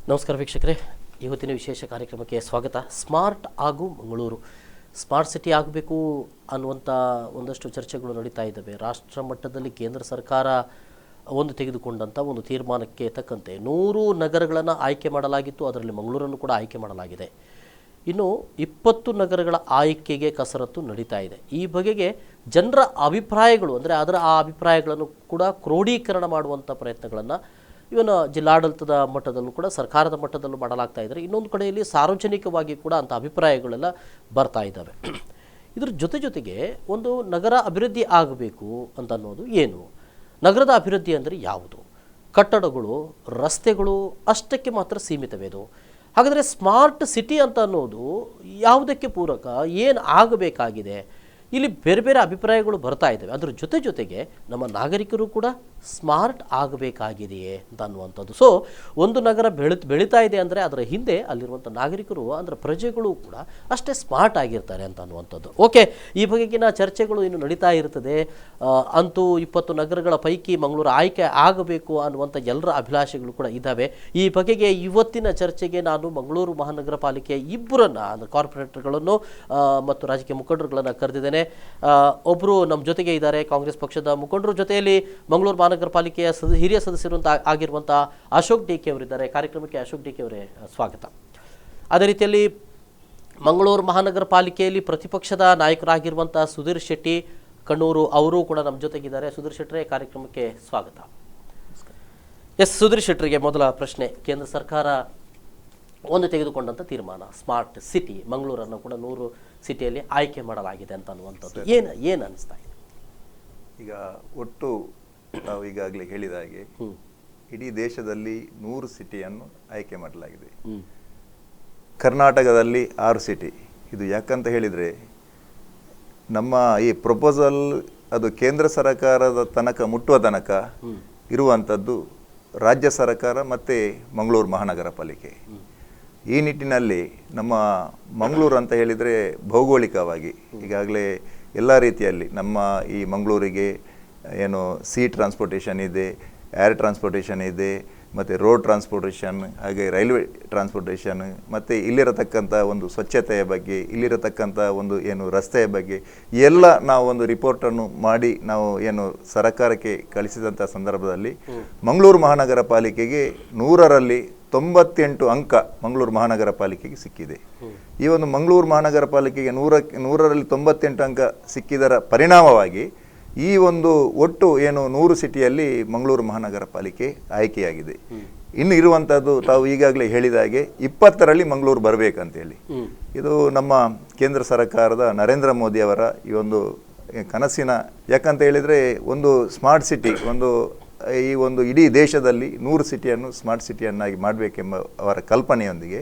ನಮಸ್ಕಾರ ವೀಕ್ಷಕರೇ, ಇವತ್ತಿನ ವಿಶೇಷ ಕಾರ್ಯಕ್ರಮಕ್ಕೆ ಸ್ವಾಗತ. ಸ್ಮಾರ್ಟ್ ಆಗು ಮಂಗಳೂರು, ಸ್ಮಾರ್ಟ್ ಸಿಟಿ ಆಗಬೇಕು ಅನ್ನುವಂಥ ಒಂದಷ್ಟು ಚರ್ಚೆಗಳು ನಡೀತಾ ಇದ್ದಾವೆ. ರಾಷ್ಟ್ರ ಮಟ್ಟದಲ್ಲಿ ಕೇಂದ್ರ ಸರ್ಕಾರ ತೆಗೆದುಕೊಂಡಂಥ ಒಂದು ತೀರ್ಮಾನಕ್ಕೆ ತಕ್ಕಂತೆ 100 ನಗರಗಳನ್ನು ಆಯ್ಕೆ ಮಾಡಲಾಗಿತ್ತು. ಅದರಲ್ಲಿ ಮಂಗಳೂರನ್ನು ಕೂಡ ಆಯ್ಕೆ ಮಾಡಲಾಗಿದೆ. ಇನ್ನು 20 ನಗರಗಳ ಆಯ್ಕೆಗೆ ಕಸರತ್ತು ನಡೀತಾ ಇದೆ. ಈ ಬಗೆಗೆ ಜನರ ಅಭಿಪ್ರಾಯಗಳು ಆ ಅಭಿಪ್ರಾಯಗಳನ್ನು ಕೂಡ ಕ್ರೋಢೀಕರಣ ಮಾಡುವಂಥ ಪ್ರಯತ್ನಗಳನ್ನು ಇವನು ಜಿಲ್ಲಾಡಳಿತದ ಮಟ್ಟದಲ್ಲೂ ಕೂಡ ಸರ್ಕಾರದ ಮಟ್ಟದಲ್ಲೂ ಮಾಡಲಾಗ್ತಾ ಇದ್ದಾರೆ. ಇನ್ನೊಂದು ಕಡೆಯಲ್ಲಿ ಸಾರ್ವಜನಿಕವಾಗಿ ಕೂಡ ಅಂಥ ಅಭಿಪ್ರಾಯಗಳೆಲ್ಲ ಬರ್ತಾ ಇದ್ದಾವೆ. ಇದ್ರ ಜೊತೆಗೆ ಒಂದು ನಗರ ಅಭಿವೃದ್ಧಿ ಆಗಬೇಕು ಅಂತ ಅನ್ನೋದು ಏನು, ನಗರದ ಅಭಿವೃದ್ಧಿ ಅಂದರೆ ಯಾವುದು, ಕಟ್ಟಡಗಳು ರಸ್ತೆಗಳು ಅಷ್ಟಕ್ಕೆ ಮಾತ್ರ ಸೀಮಿತವೇದು. ಹಾಗಾದರೆ ಸ್ಮಾರ್ಟ್ ಸಿಟಿ ಅಂತ ಅನ್ನೋದು ಯಾವುದಕ್ಕೆ ಪೂರಕ, ಏನು ಆಗಬೇಕಾಗಿದೆ, ಇಲ್ಲಿ ಬೇರೆ ಬೇರೆ ಅಭಿಪ್ರಾಯಗಳು ಬರ್ತಾ ಇದ್ದಾವೆ. ಅದರ ಜೊತೆಗೆ ನಮ್ಮ ನಾಗರಿಕರು ಕೂಡ ಸ್ಮಾರ್ಟ್ ಆಗಬೇಕಾಗಿದೆಯೇ ಅಂತ ಅನ್ನುವಂಥದ್ದು. ಸೊ ಒಂದು ನಗರ ಬೆಳೀತಾ ಇದೆ ಅಂದರೆ ಅದರ ಹಿಂದೆ ಅಲ್ಲಿರುವಂಥ ನಾಗರಿಕರು ಪ್ರಜೆಗಳು ಕೂಡ ಅಷ್ಟೇ ಸ್ಮಾರ್ಟ್ ಆಗಿರ್ತಾರೆ ಅಂತ ಅನ್ನುವಂಥದ್ದು. ಓಕೆ, ಈ ಬಗೆಗಿನ ಚರ್ಚೆಗಳು ಇನ್ನು ನಡೀತಾ ಇರ್ತದೆ. ಅಂತೂ 20 ನಗರಗಳ ಪೈಕಿ ಮಂಗಳೂರು ಆಯ್ಕೆ ಆಗಬೇಕು ಅನ್ನುವಂಥ ಎಲ್ಲರ ಅಭಿಲಾಷೆಗಳು ಕೂಡ ಇದ್ದಾವೆ. ಈ ಬಗೆಗೆ ಇವತ್ತಿನ ಚರ್ಚೆಗೆ ನಾನು ಮಂಗಳೂರು ಮಹಾನಗರ ಪಾಲಿಕೆಯ ಇಬ್ಬರನ್ನು ಕಾರ್ಪೊರೇಟರ್ಗಳನ್ನು ಮತ್ತು ರಾಜಕೀಯ ಮುಖಂಡರುಗಳನ್ನು ಕರೆದಿದ್ದೇನೆ. ಒಬ್ಬರು ನಮ್ಮ ಜೊತೆಗೆ ಇದ್ದಾರೆ, ಕಾಂಗ್ರೆಸ್ ಪಕ್ಷದ ಮುಖಂಡರು, ಜೊತೆಯಲ್ಲಿ ಮಂಗಳೂರು ಮಹಾನಗರ ಪಾಲಿಕೆಯ ಹಿರಿಯ ಸದಸ್ಯರು ಆಗಿರುವಂಥ ಅಶೋಕ್ ಡಿಕೆ ಅವರಿದ್ದಾರೆ. ಕಾರ್ಯಕ್ರಮಕ್ಕೆ ಅಶೋಕ್ ಡಿಕೆ ಅವರೇ ಸ್ವಾಗತ. ಅದೇ ರೀತಿಯಲ್ಲಿ ಮಂಗಳೂರು ಮಹಾನಗರ ಪಾಲಿಕೆಯಲ್ಲಿ ಪ್ರತಿಪಕ್ಷದ ನಾಯಕರಾಗಿರುವಂಥ ಸುಧೀರ್ ಶೆಟ್ಟಿ ಕಣ್ಣೂರು ಅವರು ಕೂಡ ನಮ್ಮ ಜೊತೆಗಿದ್ದಾರೆ. ಸುಧೀರ್ ಶೆಟ್ಟರೇ, ಕಾರ್ಯಕ್ರಮಕ್ಕೆ ಸ್ವಾಗತ. ಸುಧೀರ್ ಶೆಟ್ಟರಿಗೆ ಮೊದಲ ಪ್ರಶ್ನೆ. ಕೇಂದ್ರ ಸರ್ಕಾರ ತೆಗೆದುಕೊಂಡಂಥ ತೀರ್ಮಾನ ಸ್ಮಾರ್ಟ್ ಸಿಟಿ, ಮಂಗಳೂರನ್ನು ಕೂಡ 100 ಸಿಟಿಯಲ್ಲಿ ಆಯ್ಕೆ ಮಾಡಲಾಗಿದೆ ಅಂತ ಅನ್ನುವಂಥದ್ದು ಏನು ಅನಿಸ್ತಾ ಇದೆ? ಈಗ ಒಟ್ಟು ನಾವು ಈಗಾಗಲೇ ಹೇಳಿದ ಹಾಗೆ ಇಡೀ ದೇಶದಲ್ಲಿ 100 ಸಿಟಿಯನ್ನು ಆಯ್ಕೆ ಮಾಡಲಾಗಿದೆ. ಕರ್ನಾಟಕದಲ್ಲಿ 6 ಸಿಟಿ. ಇದು ಯಾಕಂತ ಹೇಳಿದರೆ ನಮ್ಮ ಈ ಪ್ರಪೋಸಲ್ ಅದು ಕೇಂದ್ರ ಸರ್ಕಾರದ ತನಕ ಮುಟ್ಟುವ ತನಕ ಇರುವಂಥದ್ದು ರಾಜ್ಯ ಸರ್ಕಾರ ಮತ್ತು ಮಂಗಳೂರು ಮಹಾನಗರ ಪಾಲಿಕೆ. ಈ ನಿಟ್ಟಿನಲ್ಲಿ ನಮ್ಮ ಮಂಗಳೂರು ಅಂತ ಹೇಳಿದರೆ ಭೌಗೋಳಿಕವಾಗಿ ಈಗಾಗಲೇ ಎಲ್ಲ ರೀತಿಯಲ್ಲಿ ನಮ್ಮ ಈ ಮಂಗಳೂರಿಗೆ ಏನು ಸೀ ಟ್ರಾನ್ಸ್ಪೋರ್ಟೇಷನ್ ಇದೆ, ಏರ್ ಟ್ರಾನ್ಸ್ಪೋರ್ಟೇಷನ್ ಇದೆ, ಮತ್ತು ರೋಡ್ ಟ್ರಾನ್ಸ್ಪೋರ್ಟೇಷನ್, ಹಾಗೆ ರೈಲ್ವೆ ಟ್ರಾನ್ಸ್ಪೋರ್ಟೇಷನ್, ಮತ್ತು ಇಲ್ಲಿರತಕ್ಕಂಥ ಒಂದು ಸ್ವಚ್ಛತೆಯ ಬಗ್ಗೆ, ಇಲ್ಲಿರತಕ್ಕಂಥ ಒಂದು ಏನು ರಸ್ತೆಯ ಬಗ್ಗೆ ಎಲ್ಲ ನಾವು ಒಂದು ರಿಪೋರ್ಟನ್ನು ಮಾಡಿ ನಾವು ಏನು ಸರ್ಕಾರಕ್ಕೆ ಕಳಿಸಿದಂಥ ಸಂದರ್ಭದಲ್ಲಿ ಮಂಗಳೂರು ಮಹಾನಗರ ಪಾಲಿಕೆಗೆ 100ರಲ್ಲಿ 98 ಅಂಕ ಮಂಗಳೂರು ಮಹಾನಗರ ಪಾಲಿಕೆಗೆ ಸಿಕ್ಕಿದೆ. ಈ ಒಂದು ಮಂಗಳೂರು ಮಹಾನಗರ ಪಾಲಿಕೆಗೆ 100ರಲ್ಲಿ 98 ಅಂಕ ಸಿಕ್ಕಿದರ ಪರಿಣಾಮವಾಗಿ ಈ ಒಂದು ಒಟ್ಟು ಏನು 100 ಸಿಟಿಯಲ್ಲಿ ಮಂಗಳೂರು ಮಹಾನಗರ ಪಾಲಿಕೆ ಆಯ್ಕೆಯಾಗಿದೆ. ಇನ್ನು ಇರುವಂಥದ್ದು ತಾವು ಈಗಾಗಲೇ ಹೇಳಿದ ಹಾಗೆ 20ರಲ್ಲಿ ಮಂಗಳೂರು ಬರಬೇಕಂತೇಳಿ. ಇದು ನಮ್ಮ ಕೇಂದ್ರ ಸರ್ಕಾರದ ನರೇಂದ್ರ ಮೋದಿ ಅವರ ಈ ಒಂದು ಕನಸಿನ, ಯಾಕಂತ ಹೇಳಿದರೆ ಒಂದು ಸ್ಮಾರ್ಟ್ ಸಿಟಿ, ಈ ಒಂದು ಇಡೀ ದೇಶದಲ್ಲಿ 100 ಸಿಟಿಯನ್ನು ಸ್ಮಾರ್ಟ್ ಸಿಟಿಯನ್ನಾಗಿ ಮಾಡಬೇಕೆಂಬ ಅವರ ಕಲ್ಪನೆಯೊಂದಿಗೆ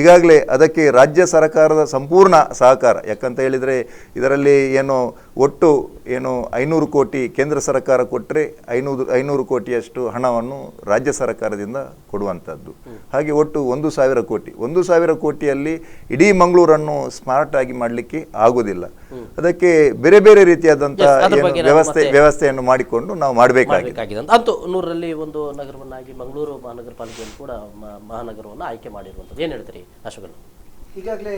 ಈಗಾಗಲೇ ಅದಕ್ಕೆ ರಾಜ್ಯ ಸರ್ಕಾರದ ಸಂಪೂರ್ಣ ಸಹಕಾರ. ಯಾಕಂತ ಹೇಳಿದರೆ ಇದರಲ್ಲಿ ಒಟ್ಟು 500 ಕೋಟಿ ಕೇಂದ್ರ ಸರ್ಕಾರ ಕೊಟ್ಟರೆ 500 ಕೋಟಿಯಷ್ಟು ಹಣವನ್ನು ರಾಜ್ಯ ಸರ್ಕಾರದಿಂದ ಕೊಡುವಂಥದ್ದು. ಹಾಗೆ ಒಟ್ಟು 1,000 ಕೋಟಿಯಲ್ಲಿ ಇಡೀ ಮಂಗಳೂರನ್ನು ಸ್ಮಾರ್ಟ್ ಆಗಿ ಮಾಡಲಿಕ್ಕೆ ಆಗುವುದಿಲ್ಲ. ಅದಕ್ಕೆ ಬೇರೆ ಬೇರೆ ರೀತಿಯಾದಂಥ ವ್ಯವಸ್ಥೆಯನ್ನು ಮಾಡಿಕೊಂಡು ನಾವು ಮಾಡಬೇಕಾಗಿದೆ. ಅಂತೂ 100ರಲ್ಲಿ ಒಂದು ನಗರವನ್ನಾಗಿ ಮಂಗಳೂರು ಮಹಾನಗರ ಪಾಲಿಕೆಯನ್ನು ಕೂಡ ಮಹಾನಗರವನ್ನು ಆಯ್ಕೆ ಮಾಡಿರುವಂಥದ್ದು. ಏನು ಹೇಳ್ತೀರಿ ಅಶೋಕ್? ಈಗಾಗಲೇ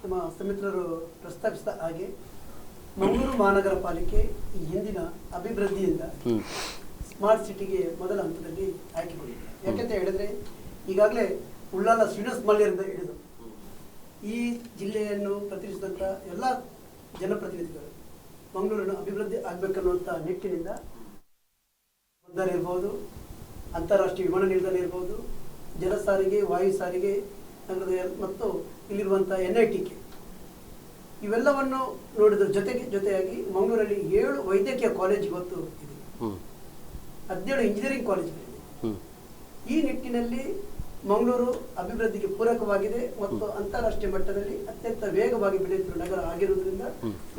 ನಮ್ಮ ಸಮಿತ್ರರು ಪ್ರಸ್ತಾಪಿಸಿದ ಹಾಗೆ ಮಂಗಳೂರು ಮಹಾನಗರ ಪಾಲಿಕೆ ಈ ಹಿಂದಿನ ಅಭಿವೃದ್ಧಿಯಿಂದ ಸ್ಮಾರ್ಟ್ ಸಿಟಿಗೆ ಮೊದಲ ಹಂತದಲ್ಲಿ ಆಯ್ಕೆಗೊಂಡಿದೆ. ಯಾಕೆಂತ ಹೇಳಿದ್ರೆ ಈಗಾಗಲೇ ಉಳ್ಳಾಲ ಶ್ರೀನಿವಾಸ ಮಲ್ಯರಿಂದ ಹಿಡಿದು ಈ ಜಿಲ್ಲೆಯನ್ನು ಪ್ರತಿನಿಧಿಸಿದಂಥ ಎಲ್ಲ ಜನಪ್ರತಿನಿಧಿಗಳು ಮಂಗಳೂರನ್ನು ಅಭಿವೃದ್ಧಿ ಆಗಬೇಕನ್ನುವಂಥ ನಿಟ್ಟಿನಿಂದ ಬಂದರು ಇರ್ಬೋದು, ಅಂತಾರಾಷ್ಟ್ರೀಯ ವಿಮಾನ ನಿಲ್ದಾಣ ಇರ್ಬೋದು, ಜಲ ಸಾರಿಗೆ, ವಾಯು ಸಾರಿಗೆ, ನಗರದ ಮತ್ತು ಇಲ್ಲಿರುವಂಥ NITK ಇವೆಲ್ಲವನ್ನು ನೋಡಿದ ಜೊತೆಯಾಗಿ ಮಂಗಳೂರಲ್ಲಿ 7 ವೈದ್ಯಕೀಯ ಕಾಲೇಜ್ ಇವತ್ತು ಇದೆ, 17 ಇಂಜಿನಿಯರಿಂಗ್ ಕಾಲೇಜುಗಳಿದೆ. ಈ ನಿಟ್ಟಿನಲ್ಲಿ ಮಂಗಳೂರು ಅಭಿವೃದ್ಧಿಗೆ ಪೂರಕವಾಗಿದೆ ಮತ್ತು ಅಂತಾರಾಷ್ಟ್ರೀಯ ಮಟ್ಟದಲ್ಲಿ ಅತ್ಯಂತ ವೇಗವಾಗಿ ಬೆಳೆಯುತ್ತಿರುವ ನಗರ ಆಗಿರುವುದರಿಂದ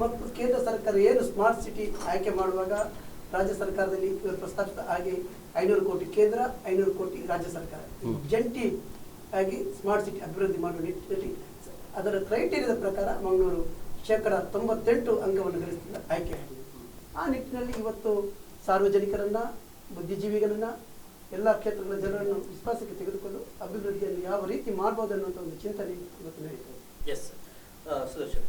ಮತ್ತು ಕೇಂದ್ರ ಸರ್ಕಾರ ಏನು ಸ್ಮಾರ್ಟ್ ಸಿಟಿ ಆಯ್ಕೆ ಮಾಡುವಾಗ ರಾಜ್ಯ ಸರ್ಕಾರದಲ್ಲಿ ಇವರು ಪ್ರಸ್ತಾಪಿಸಿದ ಹಾಗೆ 500 ಕೋಟಿ ಕೇಂದ್ರ, 500 ಕೋಟಿ ರಾಜ್ಯ ಸರ್ಕಾರ ಜಂಟಿ ಆಗಿ ಸ್ಮಾರ್ಟ್ ಸಿಟಿ ಅಭಿವೃದ್ಧಿ ಮಾಡುವ ನಿಟ್ಟಿನಲ್ಲಿ ಅದರ ಕ್ರೈಟೀರಿಯಾದ ಪ್ರಕಾರ ಮಂಗಳೂರು 98% ಅಂಕವನ್ನು ಗಳಿಸಿದ ಆಯ್ಕೆಯಾಗಿದೆ. ಆ ನಿಟ್ಟಿನಲ್ಲಿ ಇವತ್ತು ಸಾರ್ವಜನಿಕರನ್ನ, ಬುದ್ಧಿಜೀವಿಗಳನ್ನ ಎಲ್ಲ ಕ್ಷೇತ್ರಗಳ ಜನರನ್ನು ವಿಶ್ವಾಸಕ್ಕೆ ತೆಗೆದುಕೊಂಡು ಅಭಿವೃದ್ಧಿಯನ್ನು ಯಾವ ರೀತಿ ಮಾಡ್ಬೋದು ಅನ್ನುವಂಥ ಒಂದು ಚಿಂತನೆ ಇವತ್ತು ನಡೀತದೆ. ಎಸ್ ಸುದರ್ಶನ್,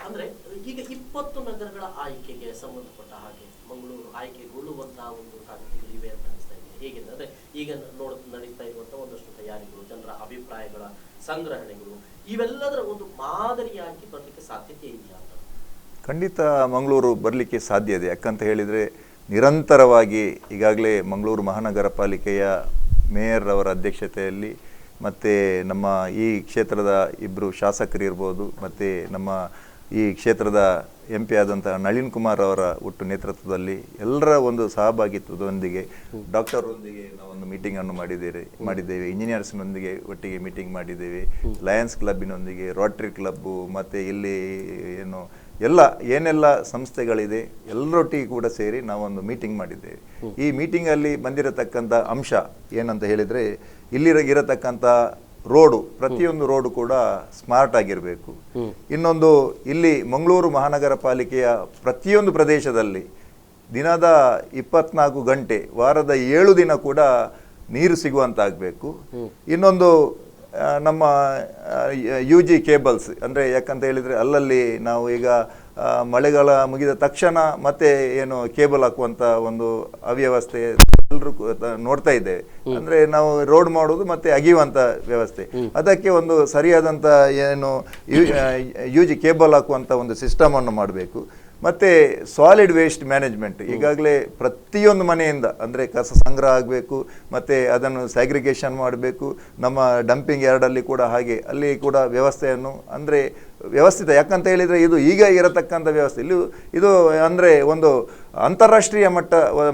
ಅಂದರೆ ಈಗ 20 ನಗರಗಳ ಆಯ್ಕೆಗೆ ಸಂಬಂಧಪಟ್ಟ ಹಾಗೆ ಮಂಗಳೂರು ಆಯ್ಕೆಗೊಳ್ಳುವಂತಹ ಒಂದು ಸಾಧ್ಯತೆಗಳು ಇವೆ ಅಂತ ಅನಿಸ್ತಾ ಇದೆ. ಹೇಗೆ ಅಂದರೆ ಈಗ ನಡೀತಾ ಇರುವಂತಹ ಒಂದಷ್ಟು ತಯಾರಿಗಳು, ಜನರ ಅಭಿಪ್ರಾಯಗಳ ಸಂಗ್ರಹಣೆಗಳು, ಇವೆಲ್ಲದರ ಒಂದು ಮಾದರಿಯಾಗಿ ಬರಲಿಕ್ಕೆ ಸಾಧ್ಯತೆ ಇದೆಯಾ ಅಂತ? ಖಂಡಿತ ಮಂಗಳೂರು ಬರಲಿಕ್ಕೆ ಸಾಧ್ಯ ಇದೆ. ಯಾಕಂತ ಹೇಳಿದರೆ ನಿರಂತರವಾಗಿ ಈಗಾಗಲೇ ಮಂಗಳೂರು ಮಹಾನಗರ ಪಾಲಿಕೆಯ ಮೇಯರ್ ಅವರ ಅಧ್ಯಕ್ಷತೆಯಲ್ಲಿ ಮತ್ತು ನಮ್ಮ ಈ ಕ್ಷೇತ್ರದ ಇಬ್ಬರು ಶಾಸಕರಿರ್ಬೋದು ಮತ್ತು ನಮ್ಮ ಈ ಕ್ಷೇತ್ರದ MP ಆದಂಥ ನಳಿನ್ ಕುಮಾರ್ ಅವರ ಒಟ್ಟು ನೇತೃತ್ವದಲ್ಲಿ ಎಲ್ಲರ ಒಂದು ಸಹಭಾಗಿತ್ವದೊಂದಿಗೆ ಡಾಕ್ಟರೊಂದಿಗೆ ನಾವೊಂದು ಮೀಟಿಂಗನ್ನು ಮಾಡಿದ್ದೇವೆ. ಇಂಜಿನಿಯರ್ಸ್ನೊಂದಿಗೆ ಒಟ್ಟಿಗೆ ಮೀಟಿಂಗ್ ಮಾಡಿದ್ದೇವೆ. ಲಯನ್ಸ್ ಕ್ಲಬ್ಬಿನೊಂದಿಗೆ, ರೋಟರಿ ಕ್ಲಬ್ಬು ಮತ್ತು ಇಲ್ಲಿ ಏನು ಏನೆಲ್ಲ ಸಂಸ್ಥೆಗಳಿದೆ ಎಲ್ಲರೊಟ್ಟಿಗೆ ಕೂಡ ಸೇರಿ ನಾವೊಂದು ಮೀಟಿಂಗ್ ಮಾಡಿದ್ದೇವೆ. ಈ ಮೀಟಿಂಗಲ್ಲಿ ಬಂದಿರತಕ್ಕಂಥ ಅಂಶ ಏನಂತ ಹೇಳಿದರೆ, ಇರತಕ್ಕಂಥ ರೋಡು, ಪ್ರತಿಯೊಂದು ರೋಡು ಕೂಡ ಸ್ಮಾರ್ಟ್ ಆಗಿರಬೇಕು. ಇನ್ನೊಂದು, ಇಲ್ಲಿ ಮಂಗಳೂರು ಮಹಾನಗರ ಪಾಲಿಕೆಯ ಪ್ರತಿಯೊಂದು ಪ್ರದೇಶದಲ್ಲಿ ದಿನದ 24 ಗಂಟೆ ವಾರದ 7 ದಿನ ಕೂಡ ನೀರು ಸಿಗುವಂತಾಗಬೇಕು. ಇನ್ನೊಂದು, ನಮ್ಮ UG ಕೇಬಲ್ಸ್, ಅಂದರೆ ಯಾಕಂತ ಹೇಳಿದರೆ ಅಲ್ಲಲ್ಲಿ ನಾವು ಈಗ ಮಳೆಗಾಲ ಮುಗಿದ ತಕ್ಷಣ ಮತ್ತೆ ಏನು ಕೇಬಲ್ ಹಾಕುವಂಥ ಒಂದು ಅವ್ಯವಸ್ಥೆ ಎಲ್ಲರೂ ನೋಡ್ತಾ ಇದ್ದೇವೆ. ಅಂದರೆ ನಾವು ರೋಡ್ ಮಾಡೋದು ಮತ್ತೆ ಅಗಿಯುವಂಥ ವ್ಯವಸ್ಥೆ, ಅದಕ್ಕೆ ಒಂದು ಸರಿಯಾದಂಥ ಏನು UG ಕೇಬಲ್ ಹಾಕುವಂಥ ಒಂದು ಸಿಸ್ಟಮನ್ನು ಮಾಡಬೇಕು. ಮತ್ತು ಸಾಲಿಡ್ ವೇಸ್ಟ್ ಮ್ಯಾನೇಜ್ಮೆಂಟ್, ಈಗಾಗಲೇ ಪ್ರತಿಯೊಂದು ಮನೆಯಿಂದ ಅಂದರೆ ಕಸ ಸಂಗ್ರಹ ಆಗಬೇಕು, ಮತ್ತು ಅದನ್ನು ಸ್ಯಾಗ್ರಿಗೇಷನ್ ಮಾಡಬೇಕು. ನಮ್ಮ ಡಂಪಿಂಗ್ ಯಾರ್ಡಲ್ಲಿ ಕೂಡ ಹಾಗೆ ಅಲ್ಲಿ ಕೂಡ ವ್ಯವಸ್ಥೆಯನ್ನು ಅಂದರೆ ವ್ಯವಸ್ಥಿತ, ಯಾಕಂತ ಹೇಳಿದರೆ ಇದು ಈಗ ಇರತಕ್ಕಂಥ ವ್ಯವಸ್ಥೆ ಇದು ಅಂದರೆ ಒಂದು ಅಂತಾರಾಷ್ಟ್ರೀಯ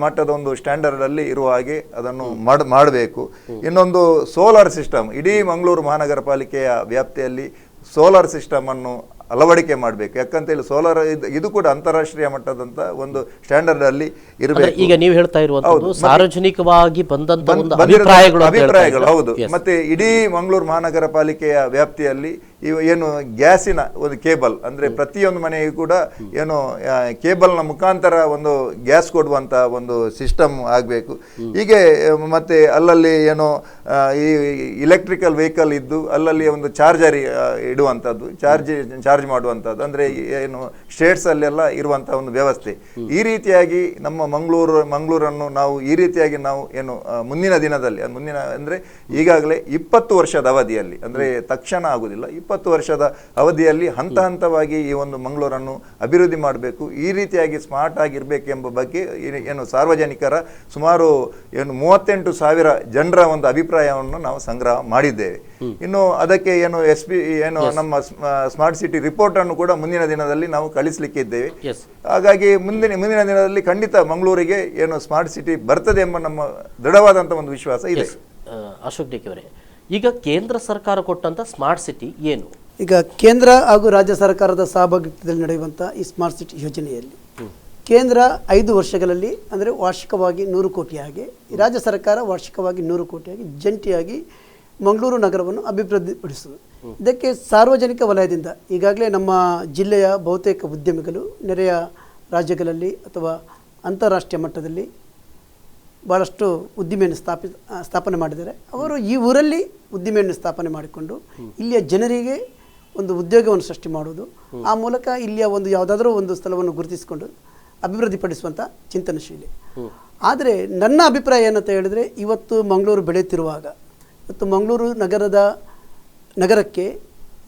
ಮಟ್ಟದ ಒಂದು ಸ್ಟ್ಯಾಂಡರ್ಡಲ್ಲಿ ಇರುವ ಹಾಗೆ ಅದನ್ನು ಮಾಡಬೇಕು. ಇನ್ನೊಂದು, ಸೋಲಾರ್ ಸಿಸ್ಟಮ್, ಇಡೀ ಮಂಗಳೂರು ಮಹಾನಗರ ಪಾಲಿಕೆಯ ವ್ಯಾಪ್ತಿಯಲ್ಲಿ ಸೋಲಾರ್ ಸಿಸ್ಟಮನ್ನು ಅಳವಡಿಕೆ ಮಾಡಬೇಕು. ಯಾಕಂತೇಳಿ ಸೋಲಾರ್ ಇದು ಕೂಡ ಅಂತಾರಾಷ್ಟ್ರೀಯ ಮಟ್ಟದಂತ ಒಂದು ಸ್ಟ್ಯಾಂಡರ್ಡ್ ಅಲ್ಲಿ ಇರಬೇಕು. ಈಗ ನೀವು ಹೇಳ್ತಾ ಇರುವಂತದ್ದು ಸಾರ್ವಜನಿಕವಾಗಿ ಬಂದಂತ ಅಭಿಪ್ರಾಯಗಳು. ಹೌದು. ಮತ್ತೆ ಇಡೀ ಮಂಗಳೂರು ಮಹಾನಗರ ಪಾಲಿಕೆಯ ವ್ಯಾಪ್ತಿಯಲ್ಲಿ ಏನು ಗ್ಯಾಸಿನ ಒಂದು ಕೇಬಲ್, ಅಂದ್ರೆ ಪ್ರತಿಯೊಂದು ಮನೆಗೂ ಕೂಡ ಏನು ಕೇಬಲ್ನ ಮುಖಾಂತರ ಒಂದು ಗ್ಯಾಸ್ ಕೊಡುವಂತ ಒಂದು ಸಿಸ್ಟಮ್ ಆಗಬೇಕು. ಹೀಗೆ ಮತ್ತೆ ಅಲ್ಲಲ್ಲಿ ಏನು ಈ ಇಲೆಕ್ಟ್ರಿಕಲ್ ವೆಹಿಕಲ್ ಇದ್ದು ಅಲ್ಲಲ್ಲಿ ಒಂದು ಚಾರ್ಜರ್ ಇಡುವಂಥದ್ದು, ಚಾರ್ಜ್ ಮಾಡುವಂಥದ್ದು, ಅಂದರೆ ಏನು ಸ್ಟೇಟ್ಸ್ ಅಲ್ಲೆಲ್ಲ ಇರುವಂಥ ಒಂದು ವ್ಯವಸ್ಥೆ. ಈ ರೀತಿಯಾಗಿ ನಮ್ಮ ಮಂಗಳೂರನ್ನು ನಾವು ಈ ರೀತಿಯಾಗಿ ನಾವು ಏನು ಮುಂದಿನ ದಿನದಲ್ಲಿ ಅಂದರೆ ಈಗಾಗಲೇ 20 ವರ್ಷದ ಅವಧಿಯಲ್ಲಿ, ಅಂದರೆ ತಕ್ಷಣ ಆಗುವುದಿಲ್ಲ, 20 ವರ್ಷದ ಅವಧಿಯಲ್ಲಿ ಹಂತ ಹಂತವಾಗಿ ಈ ಒಂದು ಮಂಗಳೂರನ್ನು ಅಭಿವೃದ್ಧಿ ಮಾಡಬೇಕು, ಈ ರೀತಿಯಾಗಿ ಸ್ಮಾರ್ಟ್ ಆಗಿರಬೇಕೆಂಬ ಬಗ್ಗೆ ಏನು ಸಾರ್ವಜನಿಕರ ಸುಮಾರು 38,000 ಜನರ ಒಂದು ಅಭಿಪ್ರಾಯವನ್ನು ನಾವು ಸಂಗ್ರಹ ಮಾಡಿದ್ದೇವೆ. ಇನ್ನು ಅದಕ್ಕೆ ಏನು ಏನು ನಮ್ಮ ಸ್ಮಾರ್ಟ್ ಸಿಟಿ ರಿಪೋರ್ಟ್ ಅನ್ನು ಕೂಡ ಮುಂದಿನ ದಿನದಲ್ಲಿ ನಾವು ಕಳಿಸಲಿಕ್ಕೆ ಇದ್ದೇವೆ. ಹಾಗಾಗಿ ಮುಂದಿನ ದಿನದಲ್ಲಿ ಖಂಡಿತ ಮಂಗಳೂರಿಗೆ ಏನು ಸ್ಮಾರ್ಟ್ ಸಿಟಿ ಬರ್ತದೆ ಎಂಬ ನಮ್ಮ ದೃಢವಾದಂಥ ಒಂದು ವಿಶ್ವಾಸ ಇದೆ. ಅಶೋಕ್ ಡಿಕೆ ಅವರೇ, ಈಗ ಕೇಂದ್ರ ಸರ್ಕಾರ ಕೊಟ್ಟಂತ ಸ್ಮಾರ್ಟ್ ಸಿಟಿ ಏನು? ಈಗ ಕೇಂದ್ರ ಹಾಗೂ ರಾಜ್ಯ ಸರ್ಕಾರದ ಸಹಭಾಗಿತ್ವದಲ್ಲಿ ನಡೆಯುವಂಥ ಈ ಸ್ಮಾರ್ಟ್ ಸಿಟಿ ಯೋಜನೆಯಲ್ಲಿ ಕೇಂದ್ರ 5 ವರ್ಷಗಳಲ್ಲಿ ಅಂದರೆ ವಾರ್ಷಿಕವಾಗಿ 100 ಕೋಟಿಯಾಗಿ, ರಾಜ್ಯ ಸರ್ಕಾರ ವಾರ್ಷಿಕವಾಗಿ 100 ಕೋಟಿಯಾಗಿ ಜಂಟಿಯಾಗಿ ಮಂಗಳೂರು ನಗರವನ್ನು ಅಭಿವೃದ್ಧಿಪಡಿಸುವುದು. ಇದಕ್ಕೆ ಸಾರ್ವಜನಿಕ ವಲಯದಿಂದ ಈಗಾಗಲೇ ನಮ್ಮ ಜಿಲ್ಲೆಯ ಬಹುತೇಕ ಉದ್ಯಮಿಗಳು ನೆರೆಯ ರಾಜ್ಯಗಳಲ್ಲಿ ಅಥವಾ ಅಂತಾರಾಷ್ಟ್ರೀಯ ಮಟ್ಟದಲ್ಲಿ ಭಾಳಷ್ಟು ಉದ್ದಿಮೆಯನ್ನು ಸ್ಥಾಪನೆ ಮಾಡಿದ್ದಾರೆ. ಅವರು ಈ ಊರಲ್ಲಿ ಉದ್ದಿಮೆಯನ್ನು ಸ್ಥಾಪನೆ ಮಾಡಿಕೊಂಡು ಇಲ್ಲಿಯ ಜನರಿಗೆ ಒಂದು ಉದ್ಯೋಗವನ್ನು ಸೃಷ್ಟಿ ಮಾಡುವುದು, ಆ ಮೂಲಕ ಇಲ್ಲಿಯ ಒಂದು ಯಾವುದಾದ್ರೂ ಒಂದು ಸ್ಥಳವನ್ನು ಗುರುತಿಸಿಕೊಂಡು ಅಭಿವೃದ್ಧಿಪಡಿಸುವಂಥ ಚಿಂತನಶೀಲಿ. ಆದರೆ ನನ್ನ ಅಭಿಪ್ರಾಯ ಏನಂತ ಹೇಳಿದರೆ, ಇವತ್ತು ಮಂಗಳೂರು ಬೆಳೆಯುತ್ತಿರುವಾಗ, ಇವತ್ತು ಮಂಗಳೂರು ನಗರಕ್ಕೆ